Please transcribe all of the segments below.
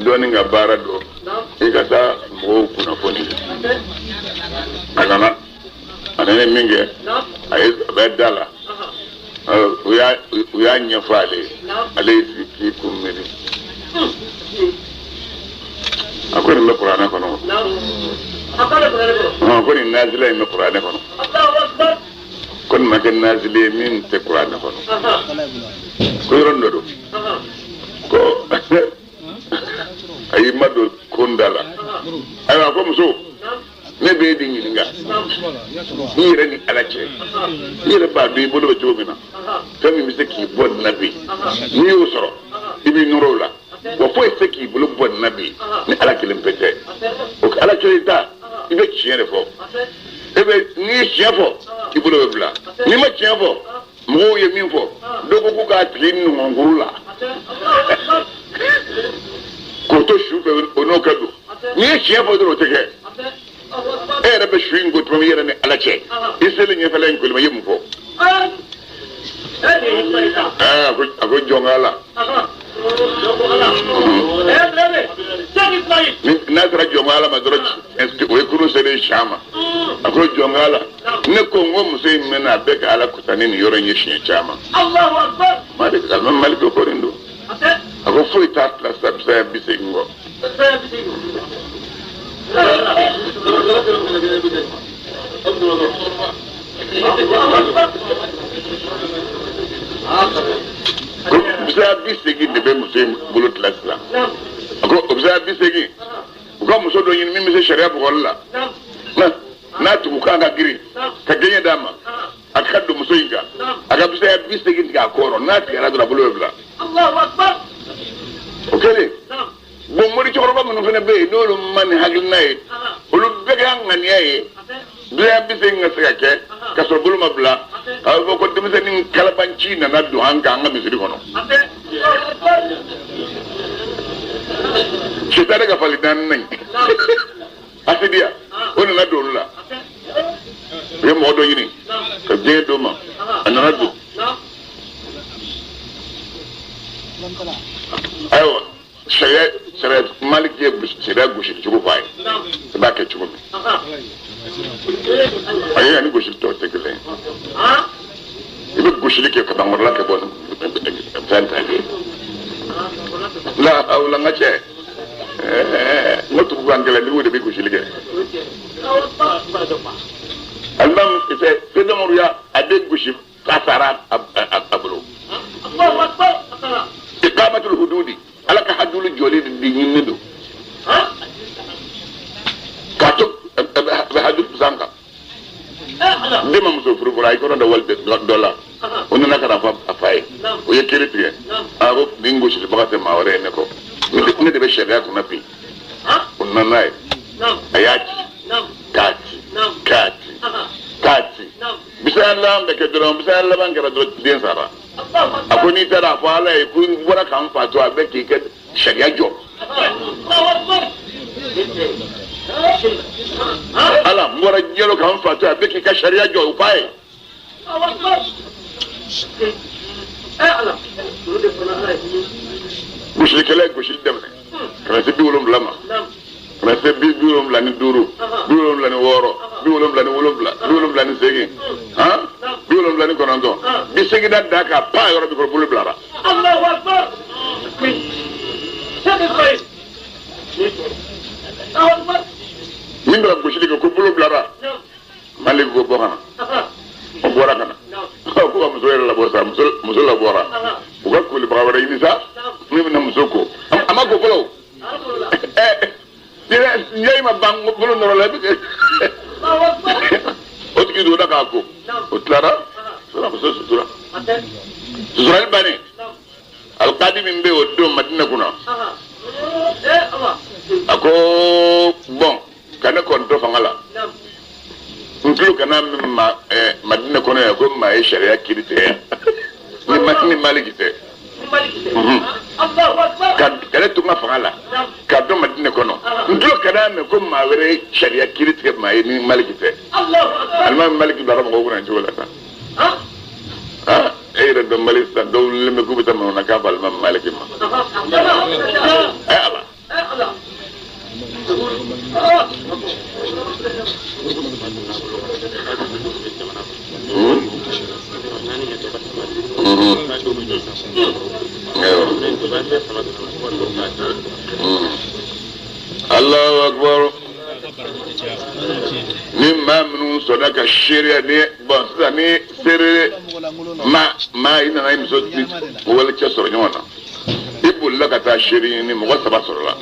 doni nga bara do e ka taa mɔgɔw kunnafoni a nana ne minge a bɛ da la u y'a ɲɛfɔ ale ye k'i kunmiri a ko nin bɛ kuranɛ kɔnɔ ko nin nazila in bɛ kuranɛ kɔnɔ ko nin ma kɛ nazili ye min tɛ kuranɛ kɔnɔ ko yɔrɔ dɔ don ko a y'i ma don konda la ayiwa ko muso ne b'e de ɲininka i yɛrɛ ni ala cɛ i yɛrɛ b'a dɔn i bolo bɛ cogo min na fɛn min bɛ se k'i bɔ nin na bi n'i y'o sɔrɔ i b'i nɔrɔ o la wa foyi tɛ se k'i bolo bɔ nin na bi ni ala kelen pe tɛ o ala cɛ i ta i bɛ tiɲɛ de fɔ n'i ye tiɲɛ fɔ i bolo bɛ bila n'i ma tiɲɛ fɔ mɔgɔw ye min fɔ dɔw ko k'u k'a tile nɔngɔnkuru la k'o to su fɛ o n'o ka don n'i ye tiɲɛ fɔ dɔrɔn o tɛ kɛ e yɛrɛ bɛ su in ko tuma min i yɛrɛ ni ala cɛ i selen ɲɛfɛla in kolima i ye mun fɔ a ko jɔn ala n'a sera jɔn ala ma dɔrɔn o ye kurun selen siɲɛ ma a ko jɔn ala ne ko n ko muso in mɛnna a bɛɛ ka ala kusa ni nin yɔrɔ in ye siɲɛ caman mali bɛ kɔrin don a ko foyi t'a tila saya bi segin kɔ bisa bi segin de bɛ muso in bolo tila sisan a ko bisa bi segin u ka muso dɔ ɲini min bɛ se sariya bugɔli la n'a tugu kan ka girin ka gɛɲɛ d'a ma a ka don muso in kan a ka bisa bi segin tigɛ a kɔrɔ n'a tigɛra dɔrɔn a bolo bɛ bila o kɛlen bon mori cɛkɔrɔba minnu fana bɛ yen n'olu ma nin hakilina ye olu bɛɛ kɛ ŋaniya ye bisa bi segin ka se ka kɛ ka sɔrɔ bolo ma bila a bɛ fɔ ko denmisɛnnin kalabanci nana don an kan an ka misiri kɔnɔ sitani ka fali naani na ye asidiya o nana don olu la u ye mɔgɔ dɔ ɲini ka diɲɛ d'o ma a nana don ayiwa sariya maliki ye sariya gosili cogo f'a ye i b'a kɛ cogo min ayi ani gosili tɔw tɛ kelen ye i bɛ gosili kɛ ka ban wɛrɛla kɛ bɔ fɛn ta ye la hawla n ka cɛ n ka tugu kan gɛlɛn n'i o de bɛ gosili kɛ alimami seydou ya a bɛ gosi k'a sara a bolo iqamatul hududi ala ka hadulu jɔli di ɲinini don k'a to bɛ hadulu pisan kan den ma muso furu fɔlɔ a ye kɔnɔ da wali dɔ la o nana ka na fɔ a fa ye o ye kiri tigɛ a ko nin gosilibaga tɛ maa wɛrɛ ye ne kɔ ne de bɛ sariya kunna bi o nana n'a ye a y'a ci k'a ci bisaya laban bɛ kɛ dɔrɔn bisaya laban kɛra dɔrɔn den sara a ko n'i taara a fɔ ala ye ko n bɔra k'an fa to a bɛ k'i kɛ sariya jɔ ala n bɔra diɲɛ k'an fa to a bɛ k'i ka sariya jɔ o fa ye gosilikɛla ye gosili daminɛ ka na se 70 ma ka na se 75 5 76 78 79 bi segida da ka pa yɔrɔ bi bolo bilara Allahu akbar min bɛ gosili kɛ ko bolo bilara malik ko bɔ kana o bɔra kana ko ka muso yɛrɛ labɔ sa muso labɔra u ka kolibaga wɛrɛ ɲini sa min bɛna muso ko a ma ko fɔlɔ ɲɛ ma ban bolo nɔrɔ la o tigi don da k'a ko o tilara sɔrɔ muso sutura suturali bannen alikadi min bɛ o don madina kunna a ko bɔn ka ne kɔni fanga la n tulo kana min madina kɔnɔ yan ko maa ye sariya kiri tigɛ yan ni maliki tɛ ka ne to n ka fanga la k'a dɔn madina kɔnɔ n tulo kana mɛn ko maa wɛrɛ ye sariya kiri tigɛ maa ye ni maliki tɛ alimami maliki bila mɔgɔw kunna cogo la sa e yɛrɛ dɔn mali sisan dɔw wililen bɛ k'u bɛ taa manamana k'a fɔ alimami maliki ma ala ma minnu sɔnna ka seereya ni bon sisan ni seere ma i nana i muso wale cɛ sɔrɔ ɲɔgɔn na i bolila ka taa seere ɲini mɔgɔ 3 sɔrɔla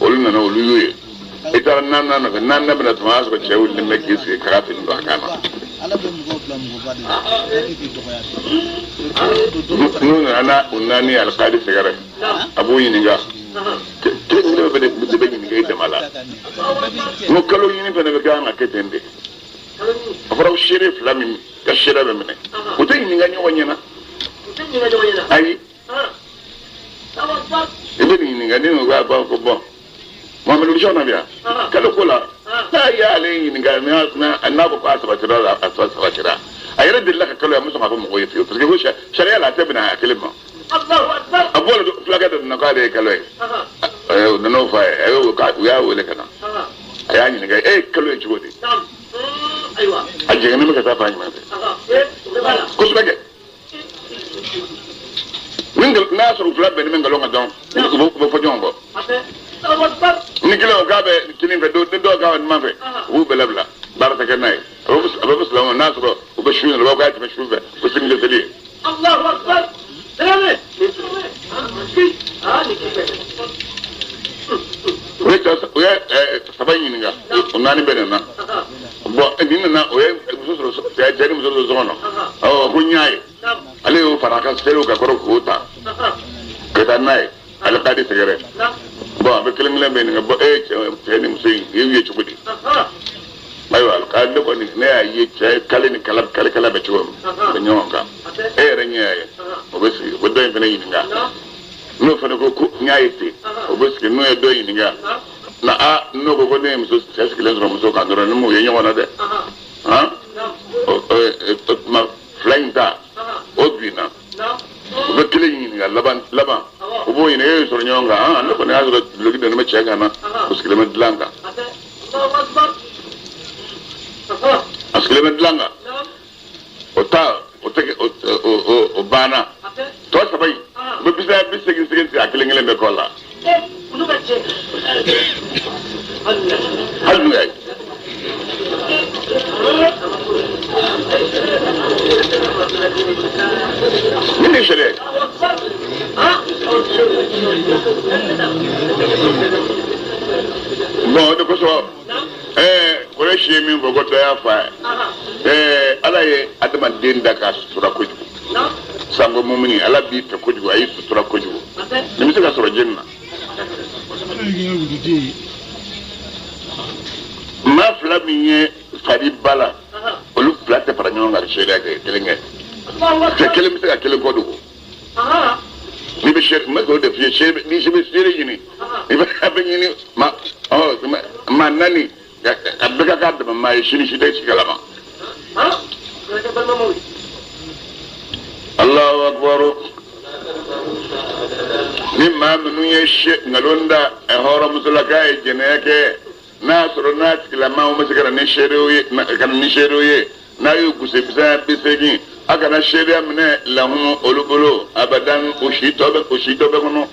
olu nana olu y'u ye i taara 4nan nɔfɛ 4nan bɛna tuma y'a sɔrɔ cɛ wulilen bɛ k'i sigi k'a fini don a kan na n'u nana u naani alikadi sɛgɛrɛ a b'u ɲininka kelen bɛ ɲininka i dama la n ko kalo ɲini fana bɛ kan ka kɛ ten de a fɔra seere 2 min ka seere bɛ minɛ u tɛ ɲininka ɲɔgɔn ɲɛna ayi i bɛ nin ɲininka ni o b'a fɔ ko bɔn Muhammadu Bishop na biya kalo ko la ta y'ale ɲininka n'a ko k'a sabatira a sabatira a yɛrɛ delila ka kalo ya muso ma fɔ mɔgɔw ye fiyewu parce que ko sariya la a tɛ bɛna a kelen ma a bɔra fulakɛ dɔ nana k'ale ye kalo ye u nana o fɔ a ye u y'a wele ka na a y'a ɲininka e ye kalo ye cogo di a jɛngɛnen bɛ ka taa fan jumɛn fɛ kosɛbɛ kɛ n'a y'a sɔrɔ u fila bɛnnen bɛ nkalon kan dɔrɔn u bɛ fɔ ɲɔgɔn kɔ ni kelen k'a bɛ kini fɛ ni dɔw k'a bɛ numan fɛ u b'u bɛlɛ bila baara tɛ kɛ n'a ye a bɛ fɔ silamɛw n'a sɔrɔ u bɛ su ɲini u b'a fɔ k'a tɛmɛ su fɛ ko sini tɛ seli ye. u ye 3 ɲininka o 4 bɛ nana bɔn nin nana o ye muso sɔrɔ cɛ ni muso sɔrɔ so kɔnɔ ko n y'a ye ale y'o fara a ka seerew ka kɔrɔ k'o ta ka taa n'a ye alikadi sɛgɛrɛ bon a bɛ kelen bɛ ɲininka bɔn cɛ ni muso in i y'u ye cogo di ayiwa alikadi ne kɔni ne y'a ye cɛ kale ni kala bɛ cogo min bɛ ɲɔgɔn kan e yɛrɛ ɲɛ y'a ye o bɛ sigi o bɛ dɔ in fana ɲininka n'o fana ko n y'a ye ten o bɛ sigi n'o ye dɔ ɲininka na n'o ko ne ye muso cɛ sigilen sɔrɔ muso kan dɔrɔn ni m'o ye ɲɔgɔn na dɛ o tuma 2 in ta o binna u bɛ kelen ɲininka laban u b'o ɲininka e ye sɔrɔ ɲɔgɔn kan ne kɔni y'a sɔrɔ duloki dɔɔni bɛ cɛ kan na o sigilen bɛ dilan kan a sigilen bɛ dilan kan o banna tɔ 3 in u bɛ bi segin a kelen bɛ kɔ la hali n'u y'a ye nin de ye sariya ye bon o de kosɔn Kurɛsi ye min fɔ ko dɔ y'a fɔ a ye ala ye adamaden da ka sutura kojugu sango mumini ala b'i fɛ kojugu a y'i sutura kojugu nin bɛ se ka sɔrɔ jeni na maa 2 min ye fari ba la olu 2 tɛ fara ɲɔgɔn kan seereya kɛ kelen kɛ cɛ kelen bɛ se ka kelen kɔ dogo n'i bɛ seere n bɛ k'o de f'i ye n'i bɛ seere ɲini i bɛ ɲini maa 4 a bɛɛ ka k'a dama maa ye sini si tɛ si kalama Allahu akbar ni maa minnu ye nkalon da hɔrɔnmusolaka ye jɛnɛya kɛ n'a sɔrɔ n'a tigilama ma se ka na ni seerew ye n'a y'u gosi bisa 80 a kana seereya minɛ lahumu olu bolo abadan o si tɔ bɛ kɔnɔ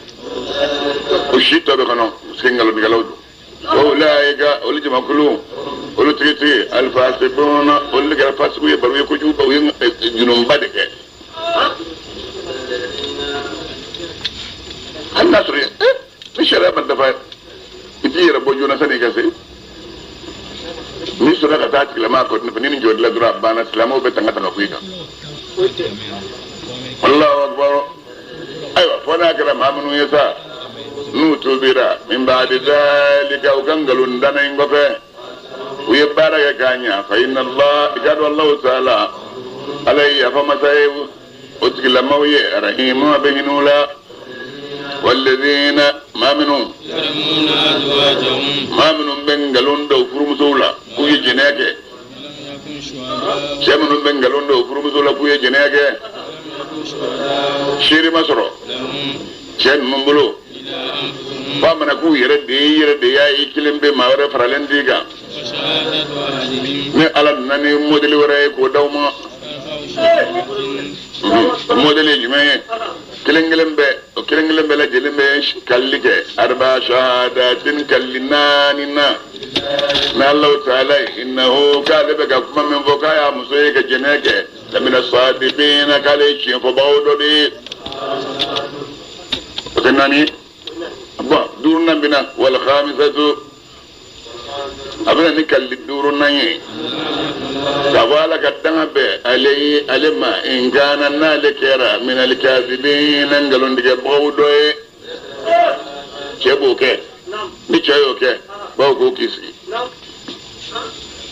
parce que nkalontigɛlaw don ulaika olu jamakulu olu tigitigi alfasibuna olu kɛra fasigiw ye baro ye kojugu u ye jununba de kɛ hali n'a sɔrɔ ni sariya ma dafa i t'i yɛrɛ bɔ joona sani i ka se n'i sɔnna ka taa tigilama kɔ ni nin jɔdila dɔrɔn a banna silamɛw bɛ tanga tanga fo i kan Allahu akbar ayiwa fɔ n'a kɛra maa minnu ye sa n'u tubira min ba'di zalika u ka nkalon danna in kɔfɛ u ye baara kɛ k'a ɲa fa inna Allah i ka dɔn Allahu taala ala ye yafa masa ye o tigilamaw ye rahimu a bɛ hinɛ u la والذين ما منهم بنغلون دو فرمسولا كوي جناكه شمنون بنغلون دو فرمسولا كوي جناكه شيري مسرو شن منبلو فامنا كوي يردي يا يكلم بما فرالن ديغا ني على ناني موديل وراي كو داوما موديل جمعي كلنجلن be kirengile bela jelime kallike arba shahadatin kallinanina na Allah ta'ala innahu kadaba ga kuma min boka ya muso yake jineke da min as-sadiqina kale shi fa bawdo di kanani ba durna bina wal khamisatu abena ni kalli durna yi sabala kadanga be alai alima in kana na lekera min al-kadhibin ngalon dige bawdo e cheboke ni chayoke bawo ko kisi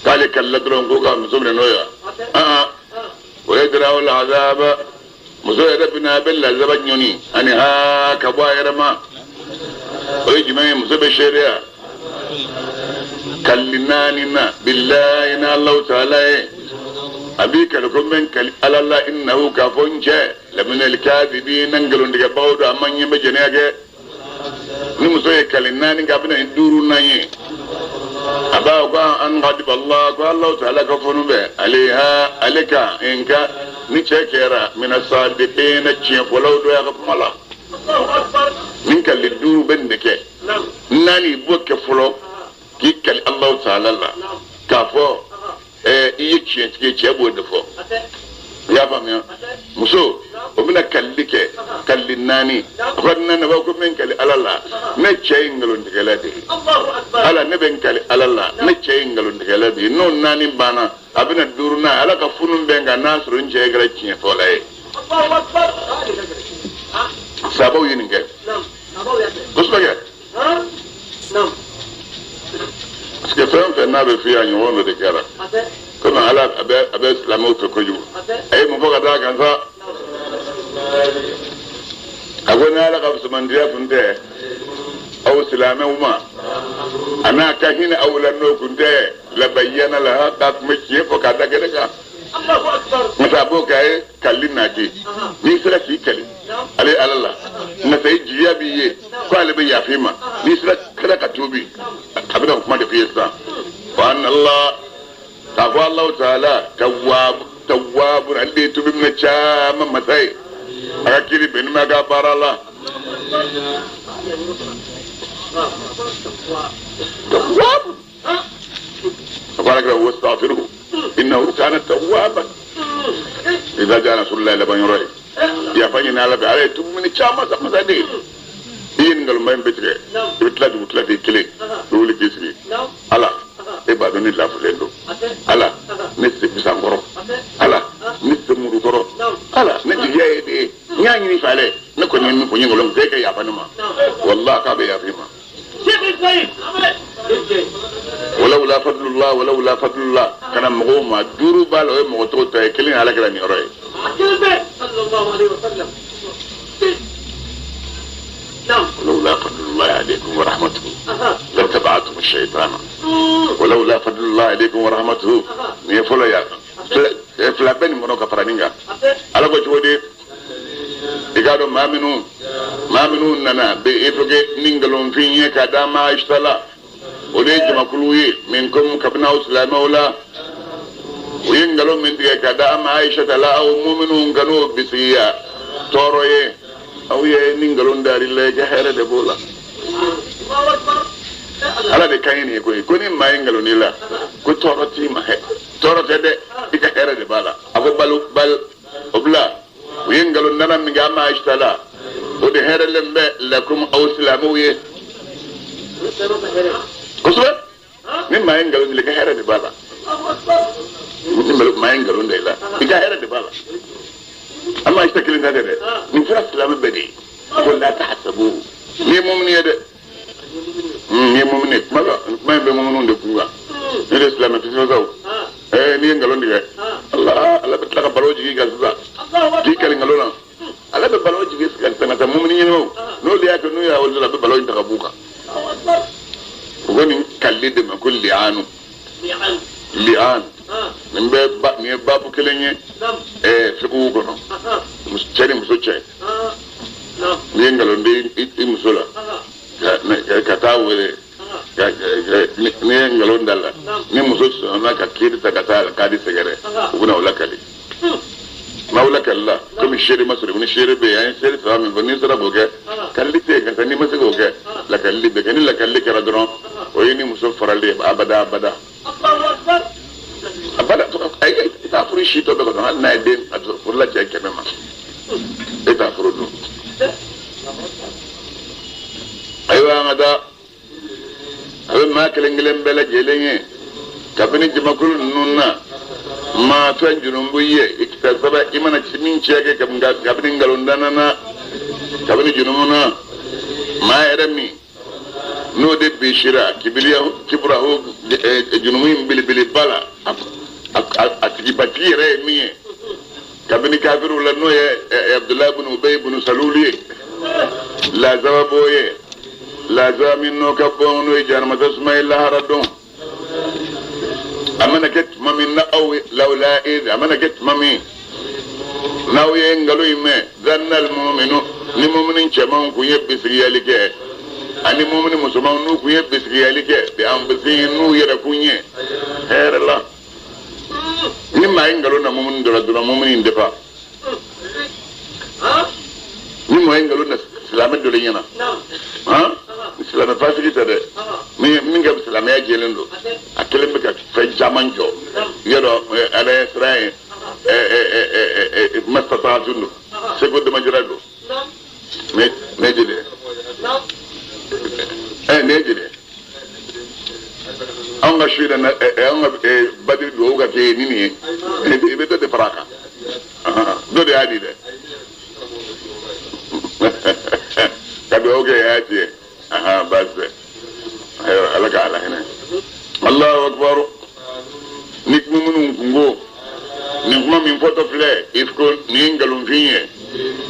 kale kalladron ko ga musumne noya wa yadra'u al-'adaba musoyada bina billa zabanyuni ani ha kabayar ma oyi jimai musobe sharia kallinanina billahi na Allah ta'ala abika da kuma kal alalla innahu kafunje lamin al-kadhibin ngalon diga bawdo amanye be jenege ni musoye kallinani gabina duru nanye aba ko an ghadib Allah ko Allah ta'ala ka funu be alaiha alika inka ni cekera min as-sadiqin ci folaw do ya ko mala min kalli duru bende ke nani bokke folo ki kalli Allah ta'ala la ka fo iya ci bo de fo ya fam muso o mina kalli ke kalli nani ko nan ba ko min kalli alalla ne cey ngalon de la de ala ne ben kalli alalla ne cey ngalon de la de non nani bana abina duruna ala ka funun benga nasru nje gara ci fo lay sabo yin nge kusbage parce que fɛn n'a bɛ fi a ɲɔgɔn dɔ de kɛra komi ala a bɛ silamɛw fɛ kojugu a ye mun fɔ ka d'a kan sa a ko ni ala ka musomandiya tun tɛ aw silamɛw ma a n'a ka hinɛ aw la n'o tun tɛ labayyana la k'a tun bɛ tiɲɛ fɔ k'a da kɛnɛ kan nka a b'o kɛ a ye kalli nati n'i sera k'i kali ale ala la nka i jigiya b'i ye ko ale bɛ yafa i ma n'i sera kɛra ka tuubi a bɛna kuma de f'i ye sisan wa anna Allah k'a fɔ Alahu ta'ala tawwabun ale de tuubi minɛ caman masa ye a ka kiri bɛn ma ka baara la tawwabun a fɔra kɛra wastaghfiruhu innahu kana tawwaban idza jaa nasrullahi laban yoro ya fanyi na ala be ala tu mini chama sa masa de yin ngal may betre bitla du bitla de kele do li kisri ala e ba do ni la fulendo ala ne se bisa ngoro ala ne se muru goro ala ne ji ye de nyaani ni fale ne ko nyen ko nyingolom de ke ya fanuma wallahi ka be ya fima ولولا فضل الله كان مغوما دورو بالو مغتو تاي كلين على كلا نيروي صلى الله عليه وسلم ولولا فضل الله عليكم ورحمته لاتبعتم الشيطان ولولا فضل الله عليكم ورحمته مي فولا يا فلا بن منو كفرانينغا على كو جودي igado maminu nana be efoge ningalon finye kadama ishtala ode jamakuluye minkum kabna uslama wala uyingalo min diga kadama aisha tala aw mu'minun kanu bisiya toroye aw ye ningalon dari le jahara de bola ala de kayni ko ni mayingalo ni la ko toroti ma he torote de diga hera de bala abo bal obla وينقلوا لنا من جامعة اشتلا ودهير اللي لكم او سلاموية قصوة مما ينقلوا لك هيرا دي بالا ما ينقلوا لنا لك هيرا دي بالا اما اشتكلين هذا من فرق سلام بدي قل لا تحسبوه ليه مؤمن يده ليه مؤمن ما يبقى مؤمنون دي كوغا ليه سلام تسمى ni ngalon diga Allah betla baloji gi gasza di kali ngalona ala be baloji gi gasza ta mumni no no liya ko no ya wala be baloji ta buka woni kalli de ma kulli anu li'an min be ba ni babu kelenye fi ku ko no musceri musuche ni ngalon de musula ka tawele ni ngalon dalla ni muso na ka kiri ta kata ka di segere kuna wala kali maulaka Allah comme chéri masri ni chéri be ay chéri sa min bani sara boge kalli te ka tani masu boge la kalli be kan la kalli kara dron o yini muso farale abada abada abada to ay ta furi shi to be ko na den ato pour la jake mema eta furu aywa ngada abe ma kelengelen bela jelenye kabini jimakul nunna ma to njurumbu ye iktasaba imana chimin cheke kabini ngalondana na kabini junumuna ma erami no de bishira kibrahu junumuim bilibili bala atibati re mi kabini kafiru la no ye Abdullah ibn Ubay ibn Saluli la zawaboye la zamin no kabono jarma tasmaila haradon amana ket mami na aw laula id amana ket mami naw ye ngaloy me zannal mu'minu ni mu'minin chaman ku yebbi siriyalike ani mu'minin musulman nu ku yebbi siriyalike bi am bisin nu yara kunye herla ni mai ngalo na mu'minin dora mu'minin defa ni mai ngalo na islamin dole yana islamin fasiki tade min ga islamin ya jelendo akelen be ka fe jamanjo yero ala israel mastata'atun sego de majrado me jide ne jide anga shida na anga badi do ga ke nini be de faraka do de adi de kado oge ya ce bas alaka ala hene Allahu akbar nik mumunun kungo ni kuma min foto fle ifko ni ngalum finye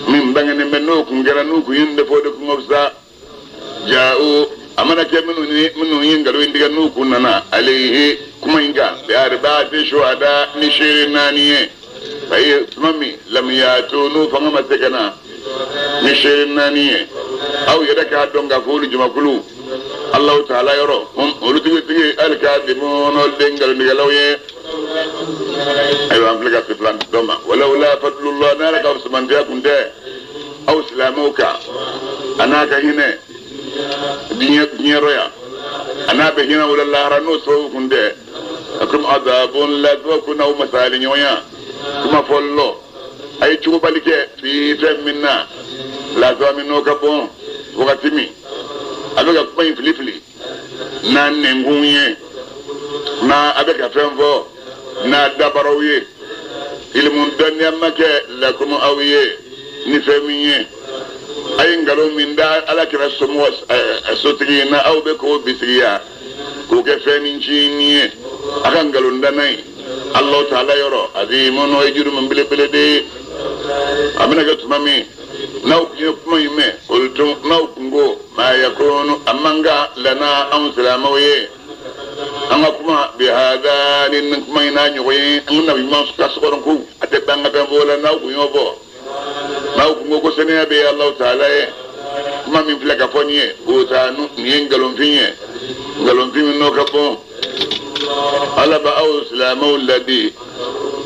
min bangane menno kungera nu ku yinde fodo ku ngobsa ja'u amana ke minu yingalu indiga nu kunana alayhi kuma inga bi arba'ati shuhada ni shirinaniye fayi mami lam yatunu fangama tekana ni shirinaniye aw yadaka donga fulu jumakulu Allah ta'ala yoro ulutugi alkadimun dengal ndigalawye aywa amplika plan doma walaula fadlullah nalaka usman biakum de aw islamuka anaka hine dinya roya anabe hina wala lahranu so kunde akum adabun la tukuna masalin yoya kuma follo ay chugo balike fi minna la zamino kabon wakatimi abeka kuma infilifili na nengunye na abeka femvo na dabaroye ilmun dunya make lakum awiye ni feminye ay ngalo min da ala kira somo asotri na awbe ko bisiya ko ke femin jiniye aka ngalo ndanai Allah ta'ala yoro azimun wa yujrum bil biladi amina gatmami naw kuma yime ultum naw kungo ma yakunu amanga lana am salamawe anga kuma bi hada lin kuma ina nyoy ngna bi man suka sokoron ko ate banga be bola naw ku yobo naw kungo ko sene be Allah ta'ala e kuma min flaka fonye o ta nu ni ngalon finye no kapo ala ba aw salamaw ladi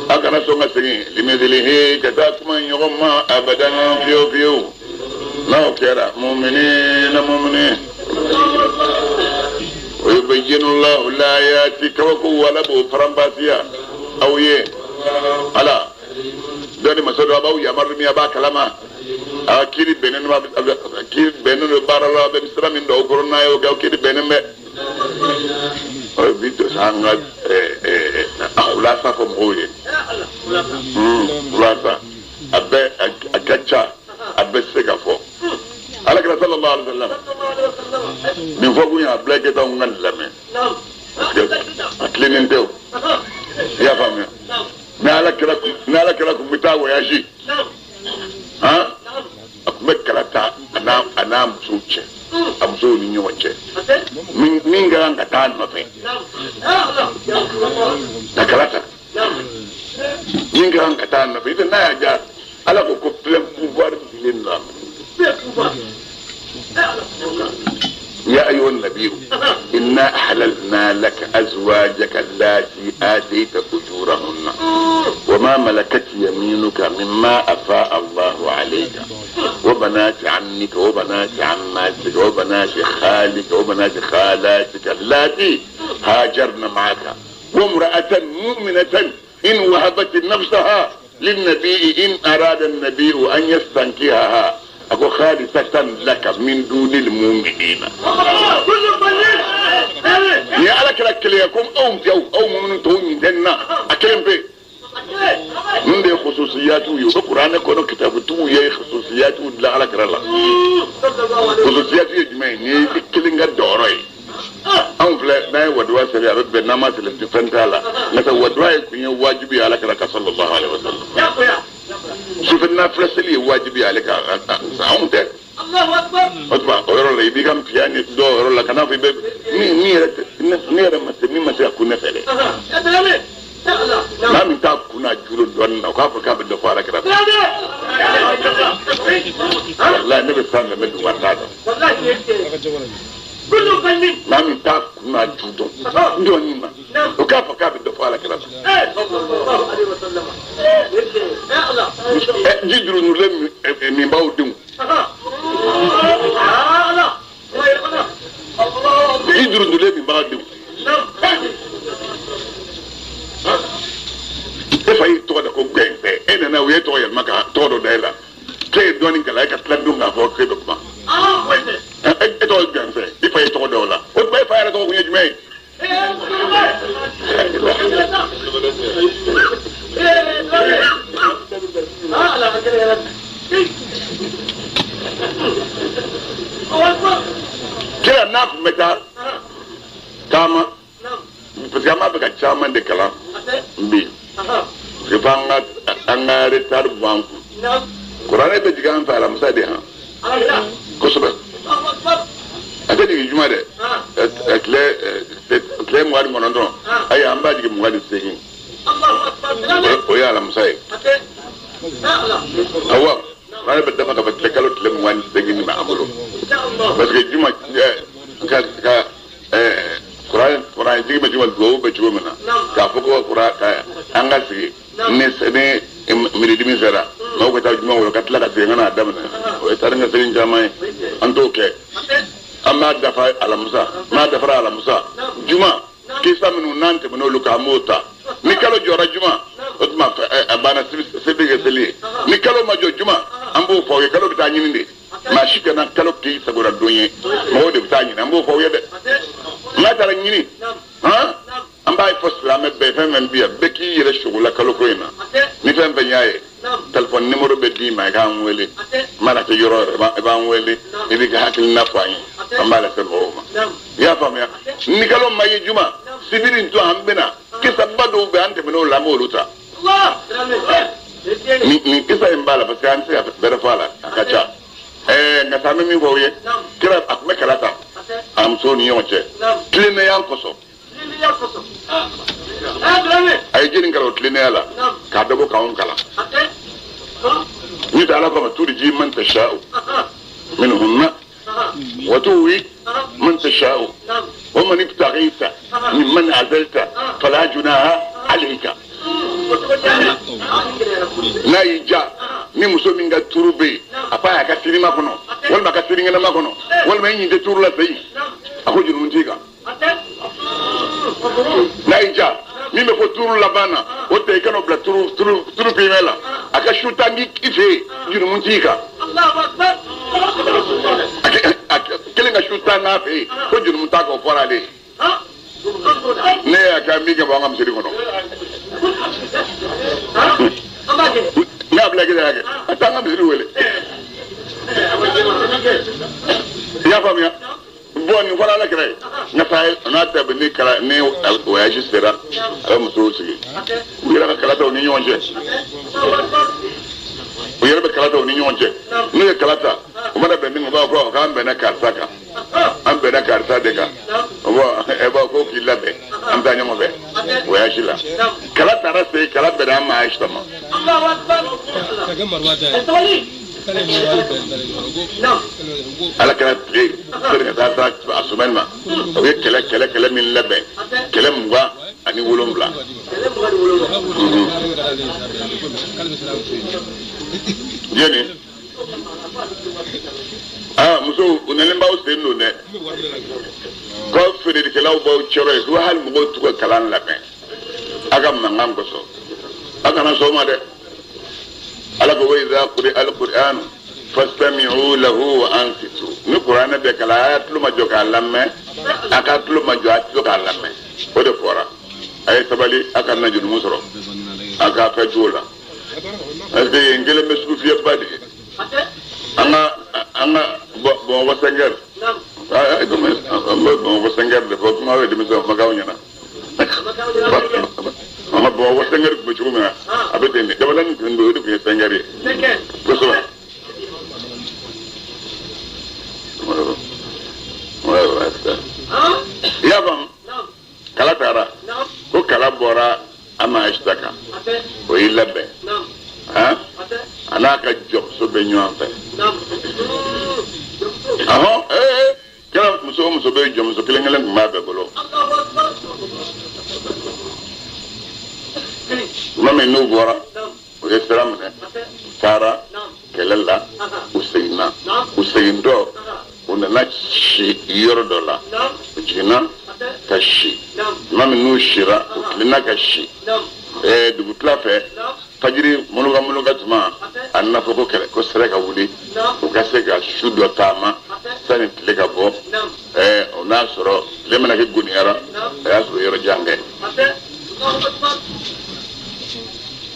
akana songa sigi limedilihi kata kuma nyogoma abadan fiyo na kera mu'minina wa yubayyinu Allahu al-ayati kawaku wala bu farambasiya awye ala dani masado abaw ya marmi aba kalama akiri benen ma akiri benen barala be misra min do korona yo ga akiri benen be o bito sanga la sa ko moye la abe akacha abe segafo ala kira sallallahu alaihi wasallam min fogu ya blake ta ngal lame aklinin dew ya famu na ala kira ku mitawo ya shi akme karata anam suche amso ni nyoche min ga nga tan no fe na karata min ga nga tan no fe na ya ja ala ko plein pouvoir dilin la يا أيها النبي إنا أحللنا لك أزواجك اللاتي آتيت أجورهن وما ملكت يمينك مما أفاء الله عليك وبنات عمك وبنات عماتك وبنات خالك وبنات خالاتك اللاتي هاجرن معك وامرأة مؤمنة إن وهبت نفسها للنبي إن أراد النبي أن يستنكحها أكو خالصة لك من دون المؤمنين. يا على كلكليكم أو من تون دنا أكلم به. من ده خصوصياته القرآن كونه كتاب تو يا خصوصياته لا على كرلا. خصوصياته يجمعين يكلين الدوري. أم فلا ما ودوا سريع رب نامات الاستفنتالا. مثلا ودوا يكون واجبي على كرلا صلى الله عليه وسلم. شوف النافلة اللي واجبي عليك ساوند الله أكبر أطبع أورو اللي بيجام فياني دو أورو لك أنا في بيب نيرة ما تكون نفلة ما من تاب كنا جرود دون أو كاب الدفارة كذا والله نبي سامع من دوار ما من تاب كنا جرود دون أو كاب الدفارة كذا جدرو نلم من باودم جدرو نلم من باودم فاي تو دا كو غين انا نا وي تو يل ماكا تو دو دايلا تي دوني كلا كاتلندو غا فو كيبك ما وينه تو غين سي فاي تو دولا او باي فاي تو غني جمي kira na ku meta kama pagama baka chairman de kala mbi kifanga angare tar banku qur'ane be jigan fa la musade ha kusuba ate di juma de ekle mo wadi monondo ay amba di mo wadi sehin o ya la musay awa qur'ane be dafa ka tekalo tle mo wadi sehin ma amulo parce que juma ka Quran jigi ma juma do be juma na ka foko Quran ka anga sigi ne mi di mi sera ma ko ta juma wala katla ka ngana adam na o tar nga sigi jamai anto ke amma dafa ala musa ma dafa ala musa juma ki saminu nante mo luka mota ni kalo jora juma otma abana sibige seli ni kalo ma jo juma ambo fo kalo bita nyinde ma shika na kalo ki sagura donye mo de bita nyina ambo fo yede ma tara nyini ha amba fos la me be fem bia beki yere shugula kalo ko ina ni fem benyaye telephone numéro be di ma ga nwele mala te yoro ba nwele ni ga hakil na fani amba la selo ya fam ya ni kalo mayi juma sibirin to ambena kisa bado be ante mino la mo luta Allah ni kisa imbala parce que anse ya bere fala akacha nga sami mi wowe kira akme kalata am so ni yonche klene yankoso ay jini ngalo klene ala ka dogo ka on kala ni dala ko turi ji man tashau minhunna wa tuwi man tashau wa man ibtaghita mimman azalta fala junaha alayka na yija ni muso min ga turube apa ya ka sirima kono wala ka siringa na makono wala yin de turla sai ako junu ntiga na yija mi me ko turu labana o te kano bla turu pimela aka shutangi ife junu ntiga Allahu akbar kelenga shutanga fe ko junu ntaka o forale ne aka mi ga bangam siri kono ne abla ke dage atanga mi wele ya famia boni wala la kray na fay na tab ni kala ne voyage sera ala muso sigi yira ka kala taw ni nyonje yira be kala taw ni nyonje ne kala ta o mara be mi ba ko ka ambe na karsaka ambe na karsa de ka o ba ko kilabe amta nyamo be voyage la kala tara se kala be da ma aisha ma Allahu akbar ala kana tile ka taa a semaine ma o ye kɛlɛ min labɛn kɛlɛ 20 ani 7 yeni muso u nalen b'aw sen don dɛ ko feerelikɛlaw b'aw cɔrɔ ye ko hali mɔgɔw t'u ka kalan labɛn a ka mankan kosɔn a kana sɔn o ma dɛ ala ko wa idha quri'a al-Qur'an fastami'u lahu wa ansitu ni kuranɛ bɛ kalan a y'a tulo majɔ k'a lamɛn a ka tulo majɔ a tulo k'a lamɛn o de fɔra a ye sabali a ka na jurumu sɔrɔ a k'a fɛ cogo la parce que yen kelen bɛ sugu fiyɛba de ye an ka Bamakɔ 5 heures an bɛ Bamakɔ 5 heures de fɔ kuma bɛ denmisɛnw makaw ɲɛna an ka Bamakɔ 5 heures tun bɛ cogo min na a bɛ ten de Dabalani tun don o de tun ye 5 heures ye kosɛbɛ. I y'a faamu kala taara ko kala bɔra Ama Ayisata kan o y'i labɛn a n'a ka jɔmuso bɛ ɲɔgɔn fɛ kɛra muso o muso bɛ jɔmuso kelen tun b'a bɛɛ bolo tuma min n'u bɔra u ye sira minɛ u taara kɛlɛ la u seginna u segintɔ u nana si yɔrɔ dɔ la u jiginna ka si tuma min n'u sira u tilenna ka si dugutila fɛ fajiri munuka tuma a nana fɔ ko sira ka wuli u ka se ka su dɔ taama sani tile ka bɔ o n'a sɔrɔ tile mana kɛ goniyara a y'a sɔrɔ yɔrɔ jan kɛ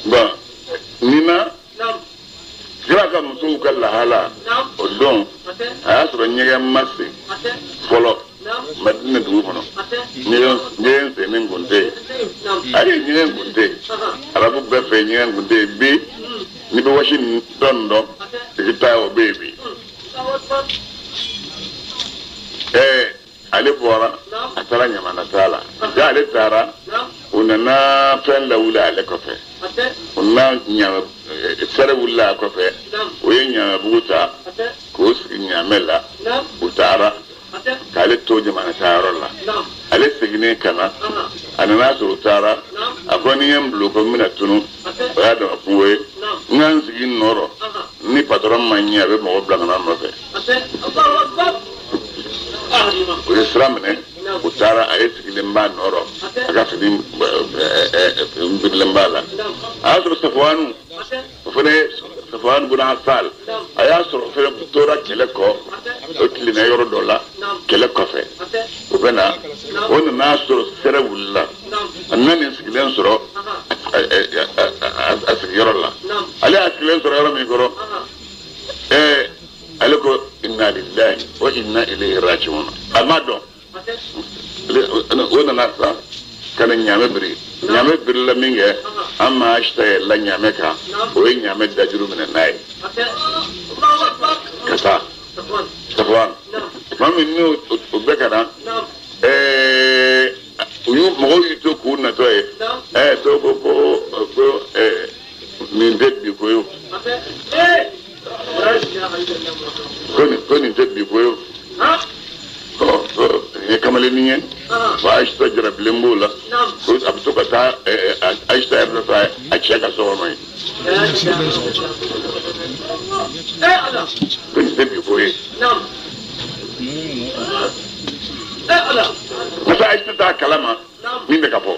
bon Nina kira ka musow ka lahala o don a y'a sɔrɔ ɲɛgɛn ma se fɔlɔ Madina dugu kɔnɔ ɲɛgɛn sennen kun tɛ yen a ye ɲɛgɛn kun tɛ yen arabu bɛɛ fɛ ɲɛgɛn kun tɛ yen bi n'i bɛ wasi dɔn sigi taa o bɛ yen bi ale bɔra a taara ɲamana taa la ja ale taara u nana fɛn lawuli ale kɔfɛ u nana sɛrɛ wulila a kɔfɛ o ye ɲamabugu ta k'o sigi ɲamɛ la u taara k'ale to jamana taayɔrɔ la ale seginnen ka na a nana sɔrɔ u taara a ko ni ye n bilo ko n bɛna tunu o y'a dama kungo ye n ka n sigi n nɔrɔ ni patɔrɔn ma ɲɛ a bɛ mɔgɔ bila ka na n nɔfɛ o ye sira minɛ u taara a ye sigilen b'a nɔrɔ a ka fini birilen b'a la a y'a sɔrɔ Safwanu o fana ye Safwanu bun Asal a y'a sɔrɔ o fana tora kɛlɛ kɔ o tilenna yɔrɔ dɔ la kɛlɛ kɔfɛ u bɛ na o nana sɔrɔ sɛrɛ wulila a nana nin sigilen sɔrɔ a sigiyɔrɔ la ale y'a sigilen sɔrɔ yɔrɔ min kɔrɔ ale ko inna lillahi wa inna ilayhi raji'un a ma dɔn o nana sa ka na ɲaamɛ biri la min kɛ Ama Ayisata yɛlɛla ɲaamɛ kan o ye ɲaamɛ dajuru minɛ n'a ye ka taa Safwan tuma min n'o bɛɛ ka na mɔgɔw y'i to k'u natɔ ye to ko nin tɛ bi ko ye ko nin tɛ bi ko ye ye kamalennin ye fo Ayisata jarabilen b'o la ko a bɛ to ka taa Ayisata yɛrɛ nɔfɛ a cɛ ka so kɔnɔ ye ko nin tɛ bi ko ye masa Ayisata t'a kalama min bɛ ka fɔ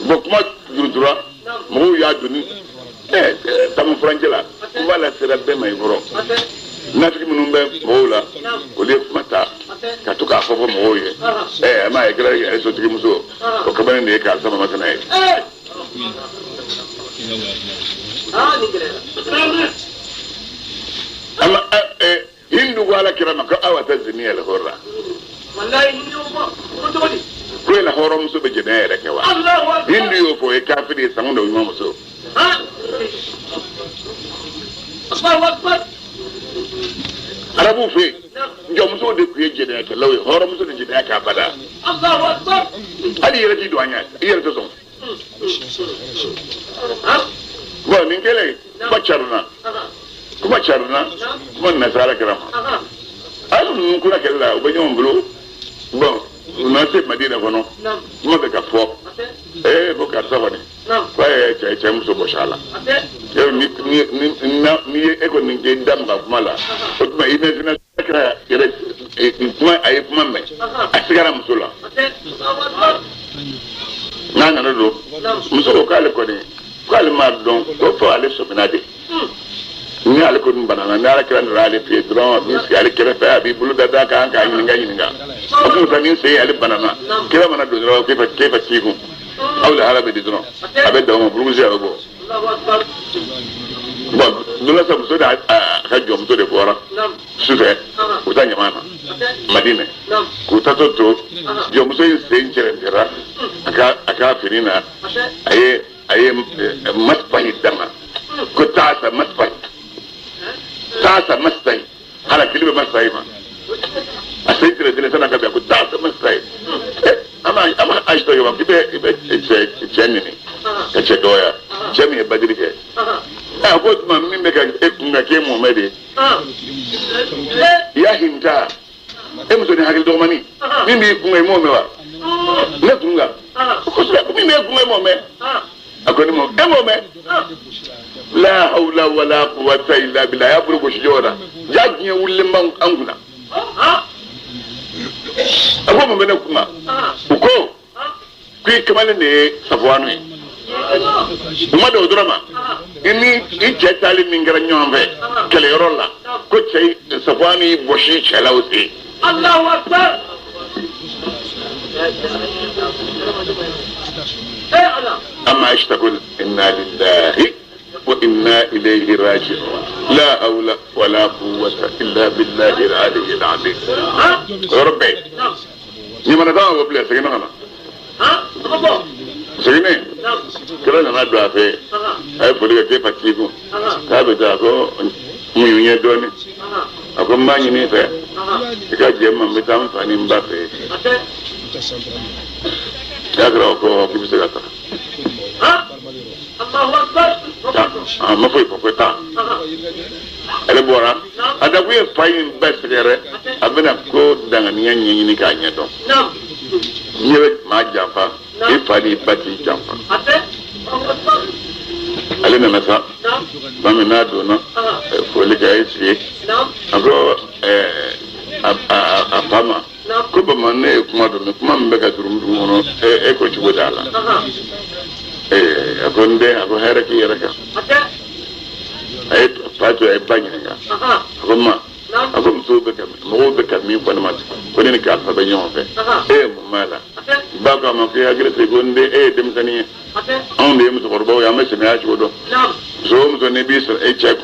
bon kuma durutura mɔgɔw y'a doni tamu furancɛ la ko b'a la sera bɛɛ ma i kɔrɔ nafiki minnu bɛ mɔgɔw la olu ye kuma ta ka to k'a fɔ mɔgɔw ye a m'a ye kɛra sotigi muso o kamalen de ye k'a sama masana ye hindu ko ala kira ma ko aw ta zini yɛlɛ hɔrɔn ko yɛlɛ hɔrɔn muso bɛ jɛnɛ yɛrɛ kɛ wa hindu y'o fɔ o ye kafiri ye sango dɔ ɲuman muso arabu fɛ yen jɔnmusow de tun ye jɛnɛyakɛlaw ye hɔrɔnmuso de jɛnɛya k'a bada hali i yɛrɛ t'i don an ɲɛ i yɛrɛ tɛ sɔn bon nin kɛlen ba caruna kuma charna kuma nasara karama alu nun kuna kella o banyo mbulu bon na te madina kono kuma be ka fo ko ka safani ko e che muso bo shala yo ni e ko ni ke damba kuma la o tuma ina zina kra yere kuma ay kuma me asigara muso la na do muso ko kale ko ni kale ma don ko fo ale so benade ni ale ko banana ni ala kira ndara ale pe dron bi si ale kira fa bi bulu da ka an ka yininga o ko tani se ale banana kira mana do dron ke fa tiku aw la arabe di dron abe da mo bulu je abo bon dula sa muso da ka jom to de bora sufe o ta nyamana madina ko ta to jom so yin se inchere dira aka firina aye maspahi dama ko ta sa maspahi tasa mastai hala kilime mastai ma asentire dile sana kabia ku tasa mastai ama ashto yo ibe chenini ka chedoya chemi e badirike ko tuma mimbe ka ekunga ke Muhammad ya hinta emso ni hakil dogmani mimbi kunga mo mewa ne kunga ko sura mimbe kunga mo me akoni mo me la hawla wala quwwata illa billah ya buru boshi jora jajiye wulle man anguna abo mo bena kuma uko ki kamale ne safwanu duma do drama ini ije tali mingara nyombe kele yorolla ko chei safwani boshi chelawti Allahu akbar أما أشتغل إنا لله وإنا إليه راجعون لا حول ولا قوة إلا بالله العلي العظيم يا ربي لمن دعوا وبلا سكينة أنا سكينة كلا نما دعوا في أي بولي كيف تجيبوا كابي تاكو ميونية دوني أكو ما يني في كاجيما متام فاني مبافي ya kira ko kibise gata Allahu akbar ma foi ta ele bora ada ku e fayin besere abena ko danga nyanyi ni ka nyedo yewe ma jamfa e fadi bati jamfa ale na masa bamina do no ko le ga isi ago apama ko ba manne kuma do kuma mbega durum no ko cibo dala agonde ago heraki yeraka ay pato ay banyanga agoma agom to be kam mo be kam mi ko ma ko ni ka fa banyo fe mo mala ba ka ma fi agre te gonde dem tani on de mo to korbo ya me se me a cibo do so mo to ne bi so e check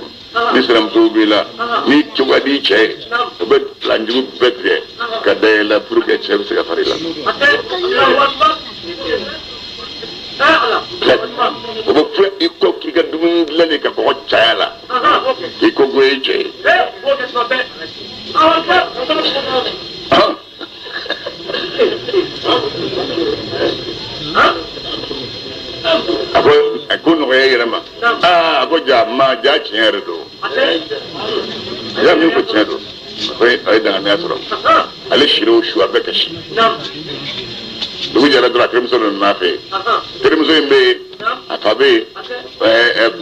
Islam to bila ni chuga di che bet lanju betre kada la pour que che se farila o fu iko ki ga dum la ne ka ko chala iko goe che ako no yere ma ako ja chenere do ya mi ko chenero ay da na asro ale shiro shu abeka shi du jara dra krem so na fe krem so imbe afabe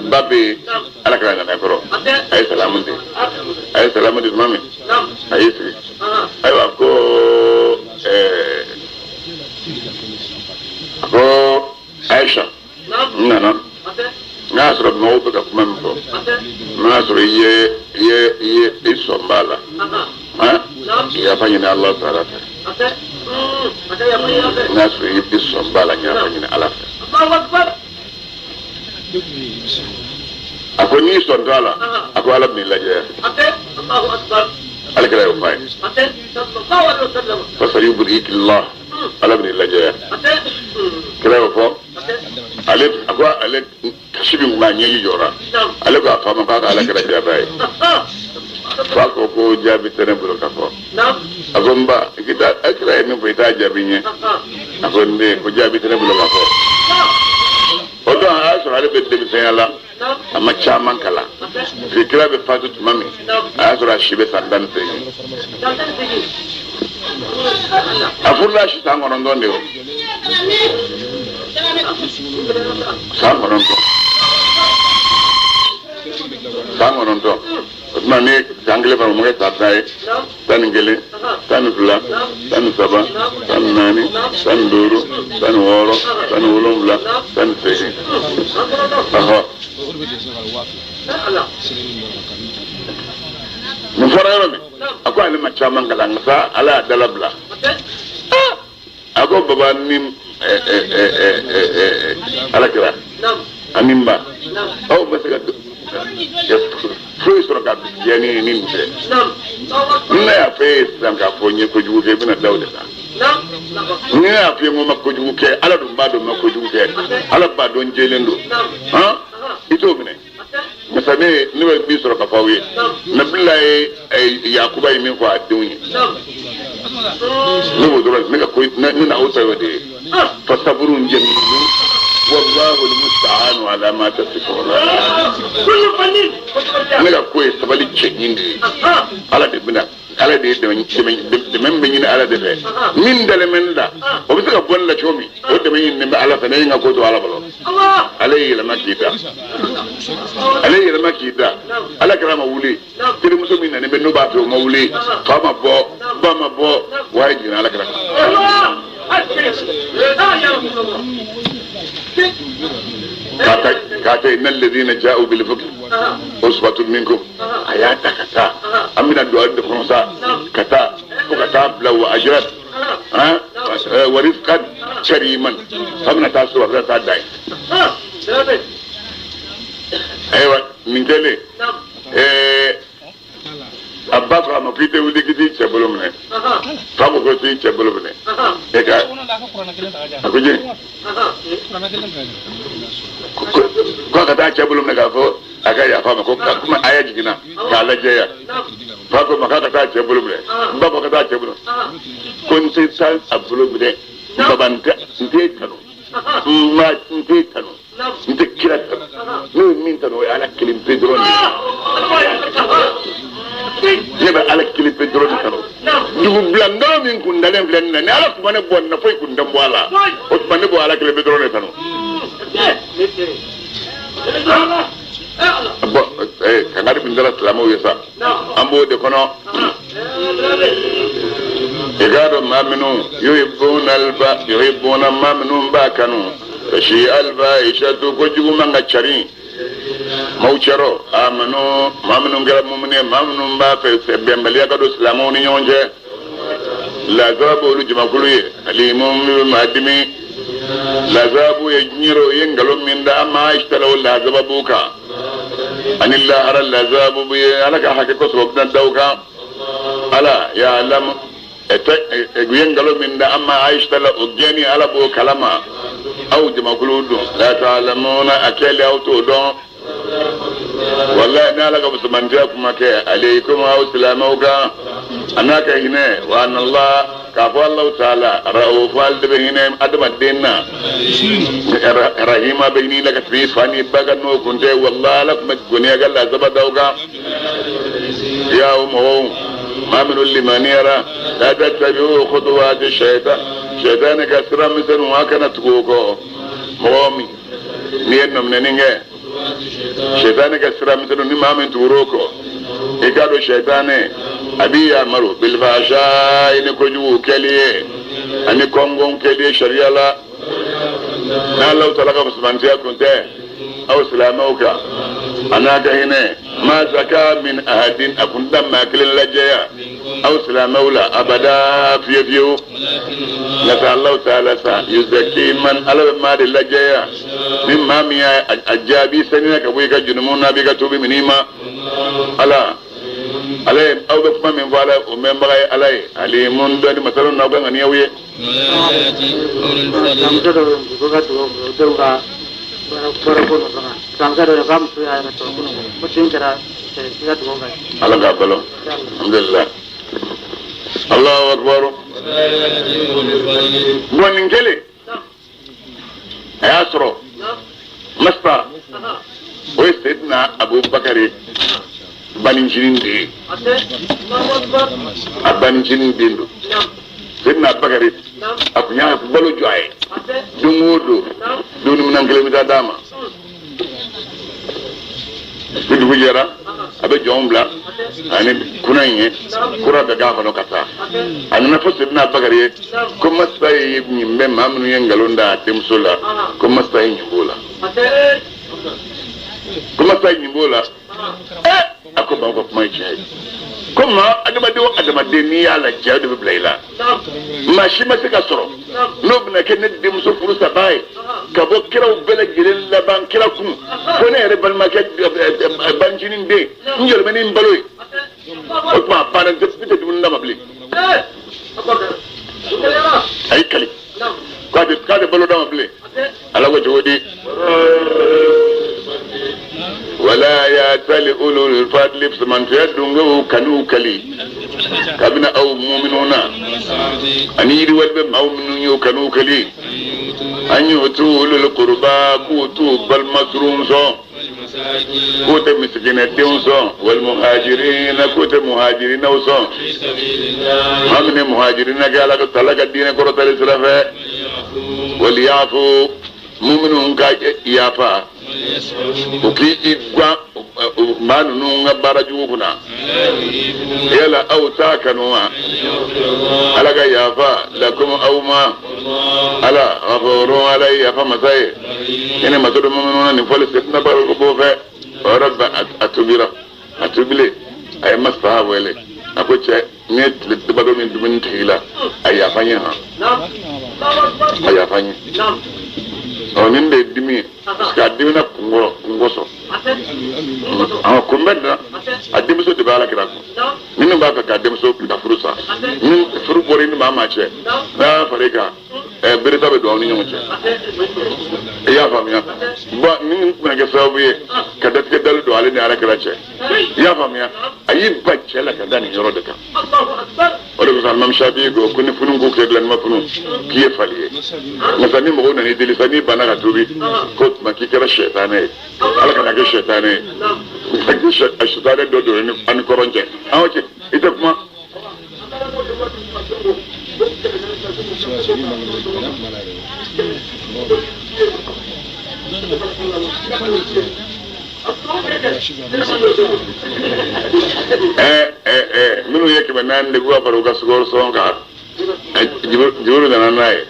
babe ala kala na koro ay salamu de mami ay sri ay wa ko Aisha nana nasro no be ka kuma mfo nasro ye isombala ya fanyina Allah taala nasro ye isombala ya fanyina Allah Allahu akbar ako ni sondala ako ala bin laje Allahu akbar alkara yo fay sallallahu alaihi wasallam fasayubrik Allah ala bin laje kira ko ale akwa ale kashibi manye yora ale ko afama ka ala kira jabai fa ko jabi tere bulu ka ko agomba kita akira ni ko ita jabinye agonde ko jabi tere bulu ka ko odo aso ale be de bisela amma caman kala fi kira be fatu tumami a sura shi be sandan te afurla shi tan gonon donde o san gonon to ma ne jangle ba mo ngai tatai tan ngele tan fula tan saba tan nani tan duru tan woro tan wolonvla tan segi aha mun fara yoro mi akwai ne machaman galang sa ala dalabla ako baba nim ala kira animba oh masaka First rock yani ni nse nna ya fe sam ka fonye ko juke bina dawde sa ni ya fe mo makko juke ala dum ba do makko juke ala ba don jelendo ha ito bine masabe ni wa bi soro ka fawi na billahi yakuba yi min ko adunyi ni wo dora ni ka ko ni na usa wade fa sabrun jamilun والله المستعان على ما تصفون نغا كوي سبالي تشيندي على دبنا على دي de men be nyina ala de fe min dale men da o bi ka bon la chomi o de men ne ala fa ne nga ko to ala balo alayhi la makida ala kara ma wuli tiri muso min ne be no ba to ma wuli fa ma bo wa yi na ala kara kata إن الذين جاءوا بالفكر أصبة منكم آيات كتا أمين الدعاء الدفرنسا كتا وكتا لو أجرت ورزقا كريما فمن تاسو وقتا داي أيوة من تلي Abba fa ma fite wudi kiti chebolo mne fa ko ti chebolo mne e ka akuje ko ka ta chebolo mne ka fo aka ya fa ma ko kuma aya jigina ka laje ya fa ko ma ka ta chebolo mne ba ko ka ta chebolo kon sai san abulo mne babanta nte tano ma nte tano nte kira tano no min tano ala kilim pedro nebe ala kili pedro ni tano dugu blando min kundalen flenna ne ala kuma ne bonna foy kundam wala o kuma ne bo ala kili pedro ni tano bo kanari bindala salamo yesa ambo de kono igado maminu yuhibbuna maminu bakanu fashi alba ishatu ko jugu manga chari mauchero amanu mamnu ngara mumne mamnu ba fe bembaliya kado islamu ni nyonje lazabu lu jimakulu ye alimum madimi lazabu yajiro yengalo minda amma ishtalaw lazabuka anilla ara lazabu bi alaka hakiko sobna dauka ala ya lam yengalo minda amma ishtala ugeni ala bu kalama au jimakulu do la ta'lamuna akali auto don wallahi na laka musulman ta kuma kai alaikum wa salamuka anaka hine wa anna allah ka fa allah ta'ala raufal da hine adama dinna rahima bayni laka fi fani baga no kunte wallahi lakum guniya galla zaba dauka ya umu مامن لمن يرى لا تتبعوا خطوات الشيطان شيطان كسر مثل ما كانت تقوكو مومي نينو منينغه شيطان كسر مثل ما من توروكو إكادو شيطان أبي يأمر بالفحشاء إن كجو كليه أن كونغون كليه شريعة لا نالو تلقى مسلمانتيا كنته أو سلاموك أنا كهنا ما زكى من أحد أكون دم أكل لجيا أو سلامولا أبدا فيو نسأل الله تعالى يزكي من على ما لجيا مما ميا أجابي سنين كبويك جنمونا بيك توبي منيما على عليه أو بكما من فعله ومن بغي عليه عليه من دون مثلا نوغا غنيوي Allah kabalo alhamdulillah Allahu akbar bonin gele ayasro masta o ye Seydina Abubakari baninjinin de ye a baninjinin den don Seydina Abubakari a kun y'a balo jɔ a ye don o don don minɛn kelen bɛ taa d'a ma ni dugu jɛra a bɛ jɔnw bila ani kuna in ye kura bɛ k'a kɔnɔ ka taa a nana fɔ Seydina Abubakari ye ko masa ye nin bɛ maa minnu ye nkalon da a denmuso la ko masa ye nin b'o la ko masa ye nin b'o la a ko baw ka kuma ye tiɲɛ ye ko maa adamaden o adamaden n'i y'a lajɛ o de bɛ bila i la maa si ma se ka sɔrɔ n'o bɛna kɛ ne denmuso furu saba ye ka bɔ kiraw bɛɛ lajɛlen laban kira kun fo ne yɛrɛ balimakɛ banicinin den n jɔlen bɛ ni n balo ye o tuma a banna n tɛ dumuni d'a ma bilen a y'i kali k'a tɛ balo d'a ma bilen ala ko cogo di wala ya'tali ulul fadli samantiya dungo kanu kali kabina aw mu'minuna ani yiriwal be maaw minnu y'o kanu kali an yu'tu ulul qurba kutu bal masrum so كوت مسكين الدونسون والمهاجرين كوت مهاجرين وصون من مهاجرين قالك طلق الدين كرة الإسلام وليعفوا مؤمنون يافا وكي إدوا ما نونغ بارجوكنا يلا أو تاكنوا على يافا لكم أو ما على غفور علي فمساي إن ما تدو مؤمنون نفول ستنا باركبوفة ورب أتوبلي أي مستها ويلي أقول شيء نيت لتبادو من دون تهيلا أي أفاني ها أي أفاني nin de dimi ka dimina kungoso kumbenda a dimiso de bala kira ko min ba ka dimiso da furusa min furu bori ni mama ce na fareka berita be do ni nyonche ya famiya ba min kuna ke sabu ye ka da ke dal do ale ni ara kira ce ya famiya ayi bacce la ka dani yoro de ka o de ko Imam Shafi go kuni funun go ke lan ma funun kiye faliye masani mo na ni dilisani bana ka tubi ko ma ki kira shaytane ala kana ke shaytane ki shaytane do do ni an koronje awake ita kuma minnu ye kɛmɛ naani de b'a fara u ka sukaro sɔn kan jiburu nana n'a ye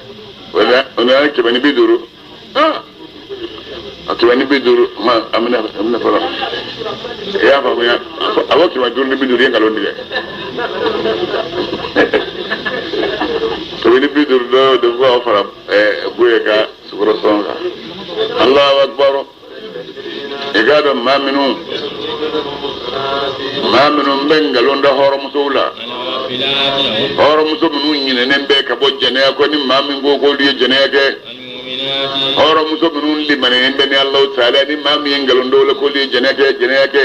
o nana kɛmɛ ni bi duuru a kɛmɛ ni bi duuru a minɛ fɔlɔ i y'a faamuya a bɔ kɛmɛ duuru ni bi duuru ye nkalon tigɛ kɛmɛ ni bi duuru dɔ de b'a fara bu ye ka sukaro sɔn kan Allahu akbar i k'a dɔn maa minnu bɛ nkalon da hɔrɔnmusow la hɔrɔnmuso minnu ɲinɛnen bɛ ka bɔ jɛnɛya kɔ ni maa min ko k'olu ye jɛnɛya kɛ hɔrɔnmuso minnu limaninen bɛ ni Alahu Taala ni maa min ye nkalon da o la k'olu ye jɛnɛya kɛ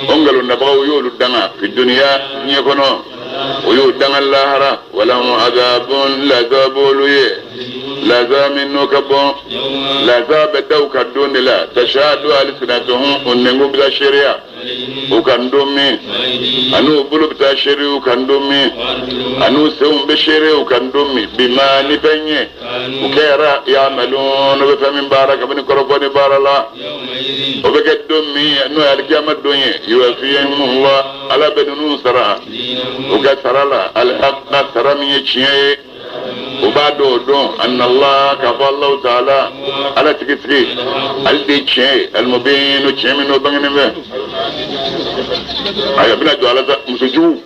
o nkalon dabagaw y'olu danga fi duniya diɲɛ kɔnɔ o y'o danga lahara walahum azabun lazab olu ye lazab min n'o ka bɔ lazab bɛ da u ka don de la tashhadu alsinatuhum o nengo bɛ taa seereya u kan don min an'u bolo bɛ taa seere u kan don min an'u senw bɛ seere u kan don min bima ni fɛn ye u kɛra ya'malun o bɛ fɛn min baara kabini kɔrɔfɔ ni baara la o bɛ kɛ don min n'o ye alikiyama don ye yuwafihimullah ala bɛ ninnu sara u ka sara la alhaqqa sara min ye tiɲɛ ye u b'a dɔn o don anallah k'a fɔ Alahu Taala ala tigitigi ale de ye tiɲɛ ye alimubin no tiɲɛ min n'o bangenen bɛ a bɛna jɔ ala ta musojugu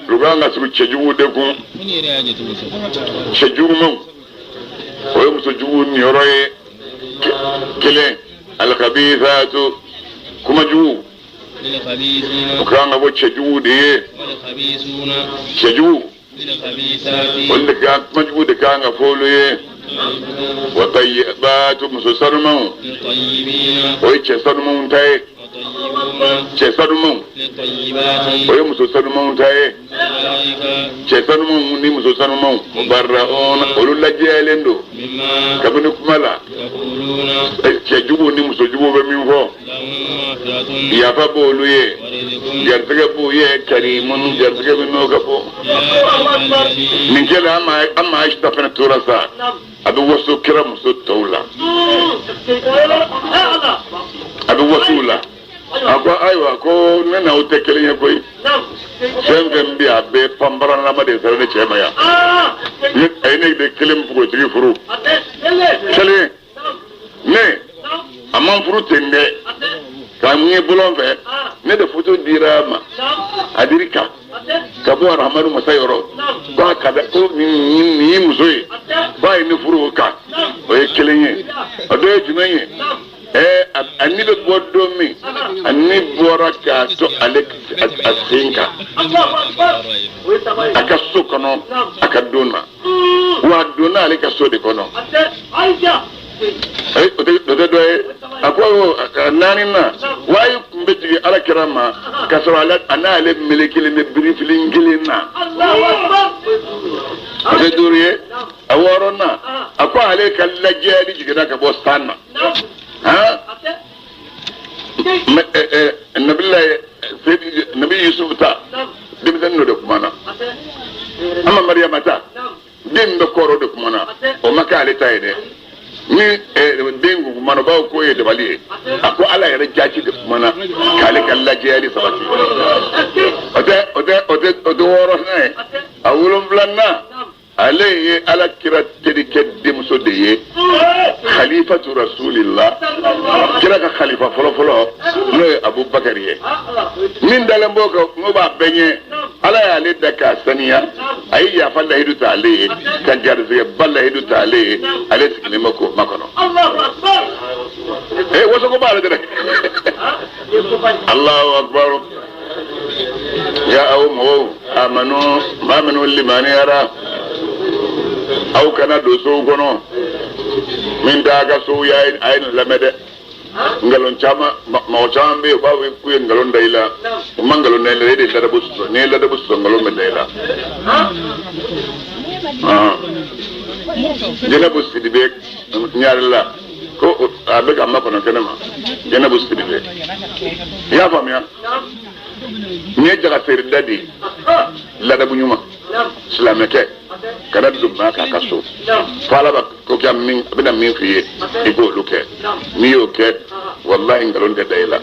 olu kan ka sigi cɛjugu de kun cɛjugumanw o ye musojugu niyɔrɔ ye kelen alkhabithatu kumajugu o kan ka bɔ cɛjugu de ye cɛjugu olu de kan kumajugu de kan ka fɔ olu ye wa tayyibatu muso sanumanw o ye cɛ sanumanw ta ye cɛ sanumanw o ye muso sanumanw ta ye cɛ sanumanw ni muso sanumanw mubarra'un olu lajɛyalen don kabini kuma la cɛ jugu ni muso jugu bɛ min fɔ yafa b'olu ye garisɛgɛ b'u ye karimun garisɛgɛ bɛ n'o ka bɔ nin kɛlen an ma Ayisa fana tora sa a bɛ waso kira muso tɔw la a bɛ waso la a ko ayiwa ko ne n'aw tɛ kelen ye koyi fɛn fɛn bɛ a bɛɛ panparanama de sara ne cɛ ma yan a ye ne de kelen npogotigi furu kelen ne a man furu ten dɛ k'a ŋun bolon fɛ ne de foto dira ma a diri kan ka bɔ Arahamadu masa yɔrɔ k'a ka da ko nin ye muso ye k'a ye ne furu o kan o ye kelen ye o dɔ ye jumɛn ye a ni bɛ bɔ don min a ni bɔra k'a to ale a sen kan a ka so kɔnɔ a ka don na wa a donna ale ka so de kɔnɔ o tɛ dɔ ye a ko naani na wayi kun bɛ jigin Alakira ma ka sɔrɔ a n'ale melekelen bɛ birifili kelen na o tɛ duuru ye a wɔɔrɔ na a ko ale ka lajɛli jiginna ka bɔ san na nabi Yusuf ta denmisɛnnin dɔ de kumana an ma Mariyama ta den bɛ kɔrɔ de kumana o ma kɛ ale ta ye dɛ ni den kumana bawo k'o ye dabali ye a ko Ala yɛrɛ jaaci de kumana k'ale ka lajɛli sabati o tɛ wɔɔrɔ ye a wolonfilanan ale ye Alakira terikɛ denmuso de ye Khalifatu Rasulillah kira ka khalifa fɔlɔfɔlɔ n'o ye Abubakari ye min dalen b'o kan n'o b'a bɛɛ ɲɛ Ala y'ale da k'a saniya a ye yafa lahidu ta ale ye ka garizɛgɛba lahidu ta ale ye ale sigilen bɛ k'o makɔnɔ waso ko b'ale dɛ Allahu akbar ya aw mɔgɔw amanu limaniyara aw kana don sow kɔnɔ min t'a ka sow ye a ye nin lamɛn dɛ nkalon caman mɔgɔ caman bɛ yen u b'a fɔ k'u ye nkalon da i la u ma nkalon da i la e de ye ladabu sɔsɔ n'i ye ladabu sɔsɔ nkalon bɛ da i la Jɛnɛbu Sidibe ɲare la ko a bɛ ka makɔnɔ kɛnɛ ma Jɛnɛbu Sidibe i y'a faamuya nin ye jagaseri da de ye ladabu ɲuman silamɛkɛ kana don maa k'a ka so fo Ala b'a ko kɛ a bɛna min f'i ye i k'olu kɛ n'i y'o kɛ walahi nkalon tɛ da i la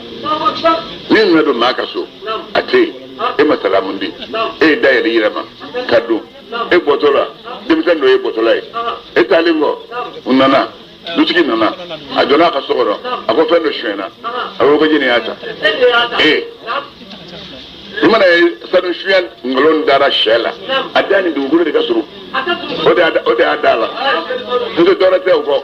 n'i nana don maa ka so a tɛ yen e ma salamu di e ye da yɛlɛ i yɛrɛ ma ka don e bɔtɔ la denmisɛnnin dɔ ye bɔtɔla ye e taalen kɔ u nana dutigi nana a donna a ka so kɔnɔ a ko fɛn dɔ sonyɛna a ko jini y'a ta i mana ye sanu suya nkalon dara sɛ la a da ni dugukolo de ka surun o de y'a da la n tɛ tɔɔrɔ tɛ o kɔ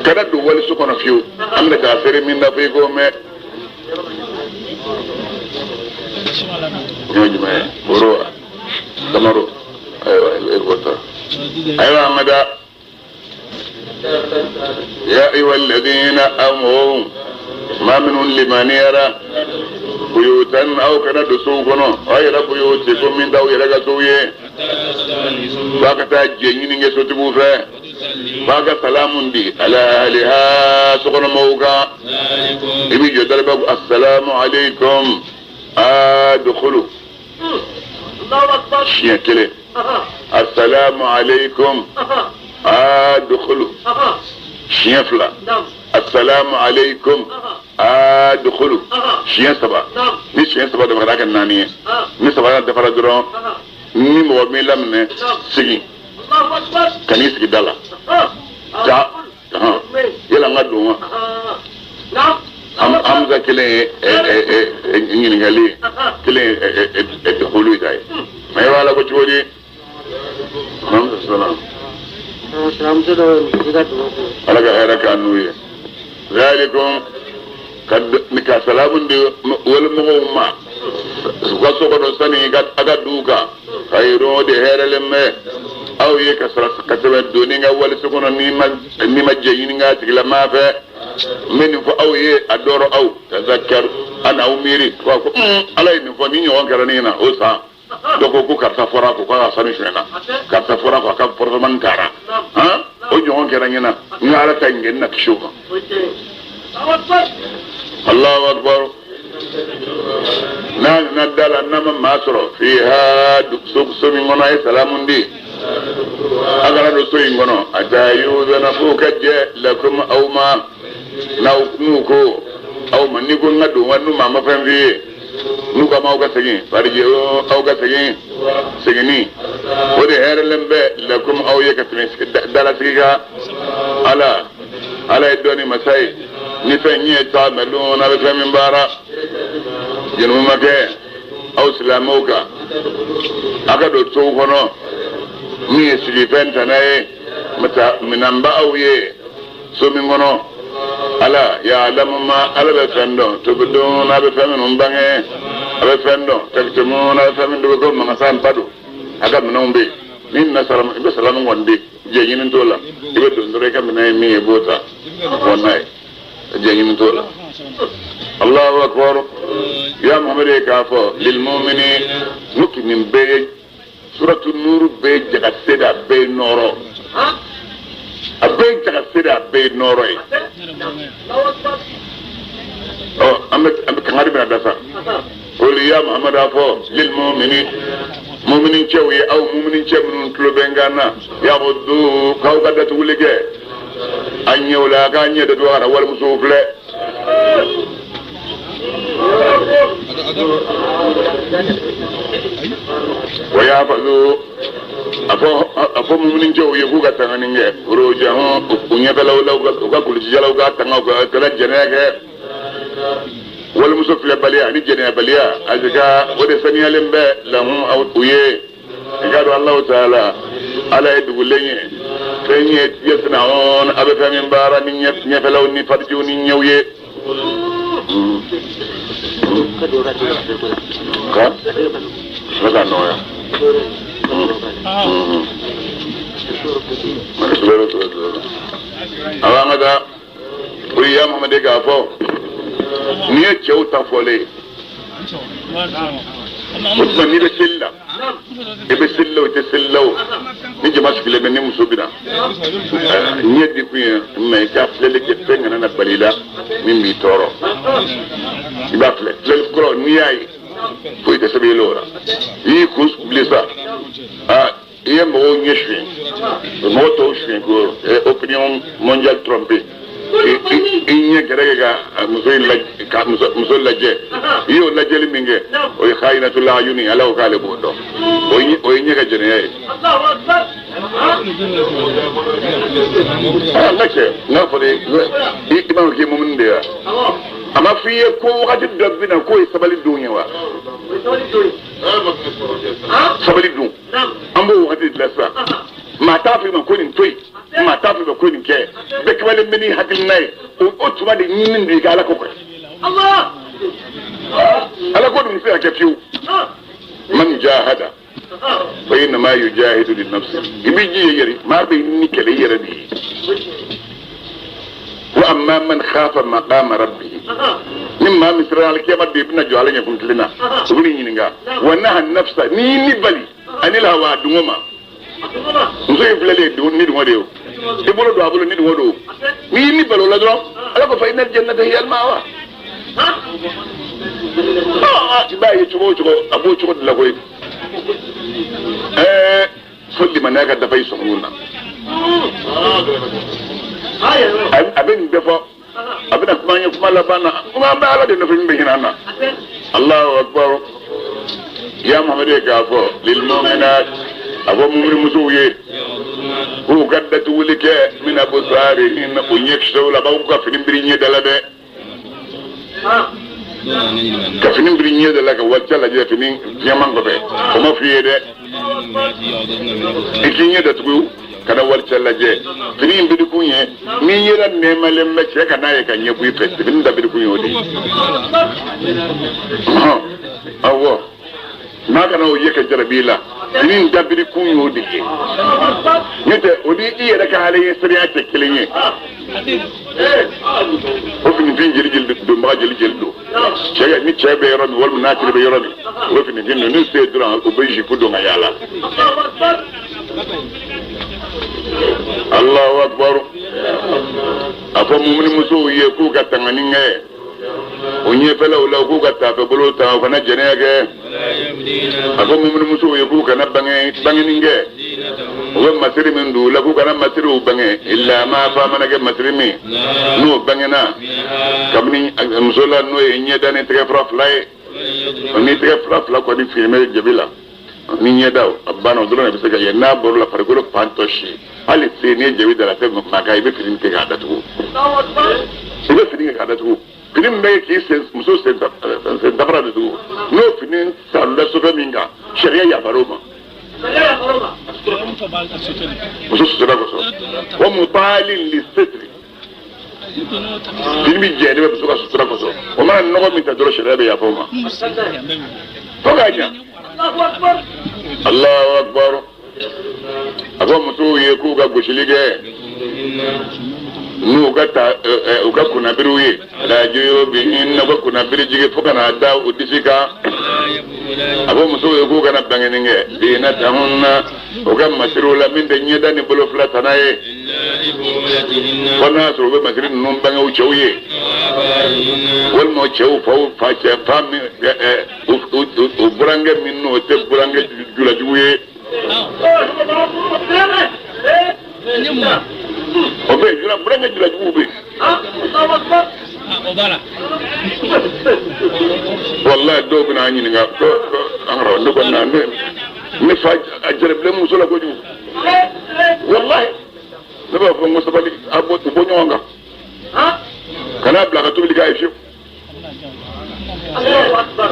kana don waliso kɔnɔ fiyewu an bɛna k'a feere min na fo i k'o mɛn n'o jumɛn ye foro wa tamaro ayiwa e k'o ta ayiwa amada ya ayiwa ladina amanu ma minnu limaniyara buyutan aw kana don sow kɔnɔ aw yɛrɛ buyuti ko min t'aw yɛrɛ ka sow ye f'a ka taa jɛ ɲini kɛ sotigiw fɛ f'a ka salamu di ala ahliha sokɔnɔmɔgɔw kan i b'i jɔ daliba ko assalamu alaikum adkhulu siɲɛ kelen assalamu alaikum adkhulu siɲɛ fila assalamu alaikum adkhulu siɲɛ saba ni siɲɛ saba dafara kɛ naani ye ni saba dafara dɔrɔn ni mɔgɔ min laminɛ sigi ka n'i sigi da la ja yala n ka don wa Hamza kelen ye ɲininkali ye kelen ye dɔkɔlu ta ye mais i b'a la ko cogo di Hamza salam Ala ka hɛrɛ k'an n'u ye zalikum ka salamu di walimɔgɔw ma u ka so kɔnɔ sani a ka duw kan khayrun o de hɛrɛlen bɛ aw ye ka tɛmɛ doni ka waliso kɔnɔ n'i ma jɛ ɲini k'a tigilama fɛ n bɛ nin fɔ aw ye a dɔrɔ aw tazakkaru a n'aw miiri k'a fɔ Ala ye nin fɔ ni ɲɔgɔn kɛra nin na o san doko ko karta fora ko ka sanu shena karta fora ko ka porman kara ha o jongon kera nyana ngala tangen na kishuka Allahu akbar na dala nama masro fiha duksu min gona salamun di agara do soyi ngono atayu na fuka je lakum awma nuko awma ni ko ngadu wanu mama famvi nuka ma uga segi farje o uga segi segini wode herlembe lakum aw yakatmi dala siga ala idoni masai ni fenye ta meluna be femin bara jenu make aw islamuka aga do to hono mi sigi fenta nay mata minamba awye so min gono ala ya alamu ma ala be fendo to budon na be femin bange abe fendo taktumu na femin do go ma san padu aga minombe min na salam be salam wonde je yin tola ibe do ndore kam nay mi e bota wonnay je yin tola Allahu akbar ya muhammad kafo lil mu'minin nuki min be suratul nur be jaga seda be noro abe jaga seda be noro oh ambe kangari be dasa qul ya muhammad afo lil mu'minin chewi aw mu'minin chemunun tulo bengana ya buddu kawgada tulige anyewla ka nyede do ara wal musufle waya fazu afo mu'minin chewi ku ga tanganinge rojaho kunya balaw ga kulji jalaw ga tangaw ga kala jenege wal musufle baliya ni jene baliya azga wode saniyalen be lahu aw uye ngado Allah taala ala edugulenye fenye yesna on abe famin bara ni nyefelaw ni farju ni nyewye ka daga noya awanga da uriya Muhammad ga fo ni e cheuta fole Usman ni be silla ebe sillo te sillo ni jama skile be ni musubina ni di ku me ka flele ke penga na balila min mi toro iba fle kro ni ai foi de sabe lora e kus blisa e mo nyeshwe mo to shwe ko opinion mondial trompé inye gerega musoy lajje iyo lajjeli minge oy khaynatul ayuni ala o kale bodo oy nyega jene lake na fode imam ke mumun de ama fiye ko wakati dobina ko sabali dunya wa sabali dun ambo wakati lasa ma tafi man ko ni toy ma tafi ba ko ni ke be kwale mini hakil nay o tuma de nyin ndi ga la ko Allah ala ko dum fi akafiu man jahada fa inna ma yujahidu li nafsi ibiji yeri ma be ni kele yere di wa amma man khafa maqama rabbih mimma misra al kiyama de ibna jwala nya kuntlina suguri nyininga wa naha nafsa ni bali anil hawa dungoma nso iflele do ni do de e bolo do abolo ni do do ni balo la do ala ko fa inal jannata hiya al mawa ba yi chugo abu chugo la koy foddi manaka da fay sonuna abin defo abin kuma la bana kuma ba ala de no fin be hinana Allahu akbar ya muhammad ka fo lil mu'minat abo mumri musuye ko gaddatu wulike min abusarihin unyekshto la ba ko fin brinye dalabe ka fin brinye dalaga wacce la je fin yaman go be ko ma fiye de ikinye da tugu kada wacce la je fin bi kunye mi yira ne malem me ce kana ye kanye bu fe fin da bi kunye odi awo na kana o yeke jarabila nin dabiri kunyo dike nete odi iya daga halayen sariya ke kilinye o fin fin jeli do ma jeli do cega ni cebe yoro mi wal na tire be yoro mi wo fi ni gin ni se dran o be ji fudo ngayala Allahu akbar afa mu'min muso ye ku ka tangani nge onye fela ula ku ka ta fe bolo ta fa na jene ge afa mu'min muso ye ku ka na bangi nge o masiri min du la ku ka na masiri u bangi illa ma fa mana ge masiri mi no bangena kamni muso la no ye nye dane tre prof lai ni tre prof la ko di filmer jebila ni nye daw abano dolo ne bisaka ye na bor la fargolo pantoshi ali se ne jewi dala te maka ibe filin ke ga datu ibe filin ke ga datu filin be ki se muso se dabra datu no filin salla so be minga sharia ya baroma muso se da ko so wa mutalin lisitri filin bi je ne be so ka sutra ko so o ma no mi ta dolo sharia be ya foma fogaja Allahu akbar abo mutu ye ku ga gushilige nu ga ta u ga kuna biruye la jiyo bi inna ga kuna birjige fuka na da udisika abo mutu ye ku ga na bangeninge dina tahunna u ga masiru la min de nyeda ni bolo flata nae wana so be masiru nun banga u chawye wal mo chaw fa cha fam u burange min no te burange jula juye obe jula burange jula juye wallahi do bina nyini nga do angro do ko na ne fa ajarab le musula ko ju wallahi ne ba ko musabali abo to bonyo nga kana bla ka to li ga fi Allahu akbar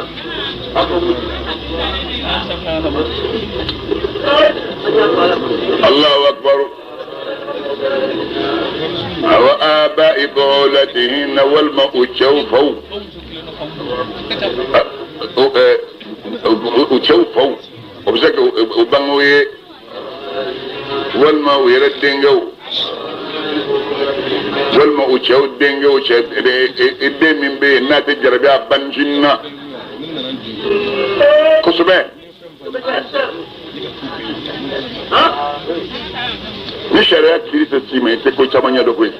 Allahu akbar wa aba'i qawlatihin wal ma'u chawfu chawfu obsaka ubangoye wal ma'u yaradengo wal ma'u chawdengo ede mimbe na te jarabi abanjinna kusube ni sharia kirisa sima ite ko chamanya do kwe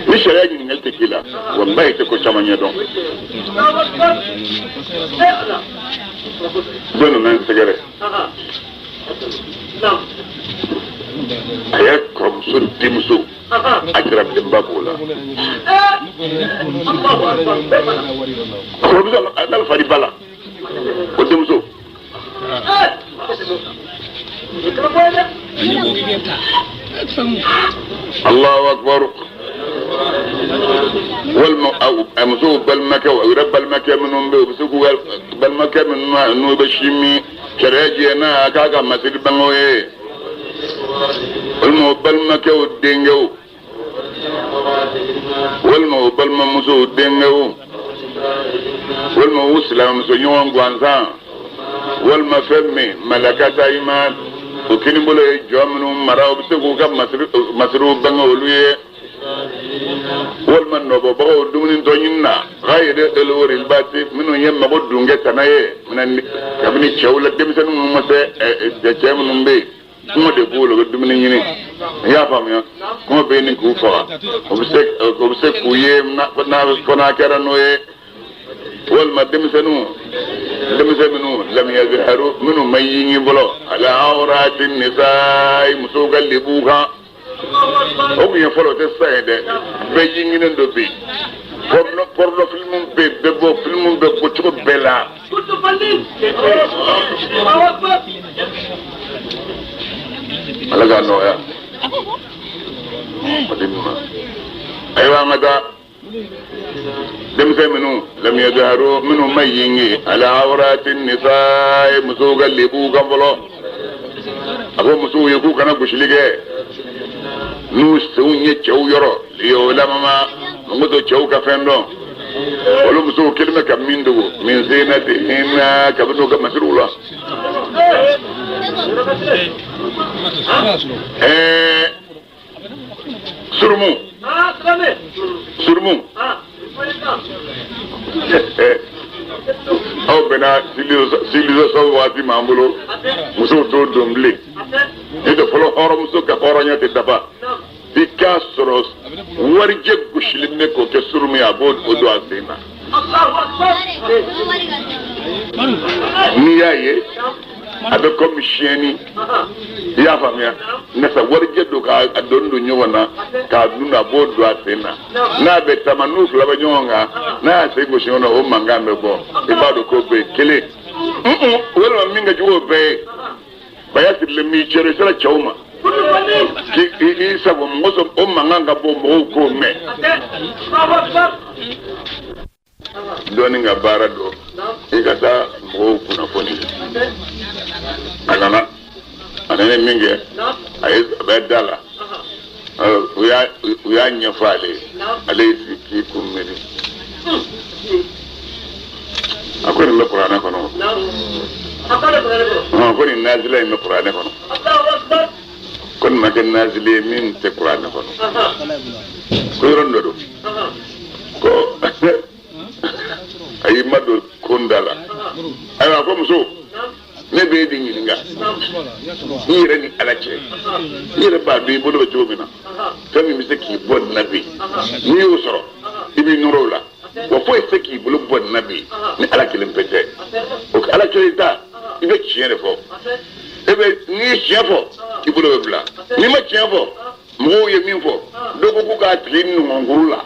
ni sharia ni ngalte kila wallahi ite ko chamanya do dono nan segere ayat kom sun timsu akrab dimbabola ko bisa dal fari bala ko timsu Allahu akbar والمسوق بالمكة ورب المكة منهم بسوق بالمكة من نو بشيمي شراجينا كاكا مسير بنوي والمو بالمكة والدينجو والمو بالمسوق الدينجو والمو سلام سنيون غوانزان والمفهمي ملكة إيمان وكني بقول جامنو مراو بسوق كم مسير بنوي والمن نبغى دومين تونينا غير الأول الباتي منو يوم ما بود دونجة تنايه من كابني شاول الدمسن ومسه جاي منهم بي كم تقول دومين يني يا فامي كم بيني كوفا وبسك كويه فنا كرانوه والما دمسنو منو لم يظهروا منو ما يني بلو على عورات النساء مسوق اللي بوها o bien follow the side beijing in the big porno film be bo film be ko to bela alaga no ya madinma aywa ngada dem semenu lam yadharu minhu mayingi ala awratin nisaa musuga libu gambolo abo musu yeku kana gushlige nu sunye chew yoro yo lamama ngodo chew ka fendo wala muso kelme kam mindu min zinati inna kabdo ka masrula surmu surmu aw bɛna civilisation waati m'an bolo musow t'o dɔn bilen ne tɛ fɔlɔ hɔrɔnmuso ka hɔrɔnya tɛ dafa i k'a sɔrɔ warijɛ gosilen ne k'o kɛ surmu ye a b'o don a sen na n'i y'a ye a bɛ komi siyɛnni i y'a faamuya nasa warijɛ don k'a dɔnni don ɲɔgɔn na k'a dun a b'o don a sen na n'a bɛ taama n'u fila bɛ ɲɔgɔn kan n'a y'a sen gosi ɲɔgɔn na o mankan bɛ bɔ i b'a dɔn k'o bɛ yen kelen walima min ka jugu o bɛɛ ye baya sirilen m'i cɛ i sera cɛw ma k'i sago mɔgɔ o mankan ka bɔ mɔgɔw k'o mɛn dɔɔni ka baara dɔn i ka taa mɔgɔw kunnafoni a nana min kɛ a bɛ da la u y'a ɲɛfɔ ale y'i sigi k'i kun miiri a ko nin bɛ kuranɛ kɔnɔ ko nin nazila in bɛ kuranɛ kɔnɔ ko nin ma kɛ nazili ye min tɛ kuranɛ kɔnɔ ko yɔrɔ dɔ don ko a y'i ma don konda la ayiwa ko muso ne b'e de ɲininka i yɛrɛ ni ala cɛ i yɛrɛ b'a dɔn i bolo bɛ cogo min na fɛn min bɛ se k'i bɔ nin na bi n'i y'o sɔrɔ i b'i nɔrɔ o la wa foyi tɛ se k'i bolo bɔ nin na bi ni ala kelen bɛɛ tɛ o ala kelen ta i bɛ tiɲɛ de fɔ n'i ye tiɲɛ fɔ i bolo bɛ bila n'i ma tiɲɛ fɔ mɔgɔw ye min fɔ dɔw ko k'a tigi nɔngɔnkuru la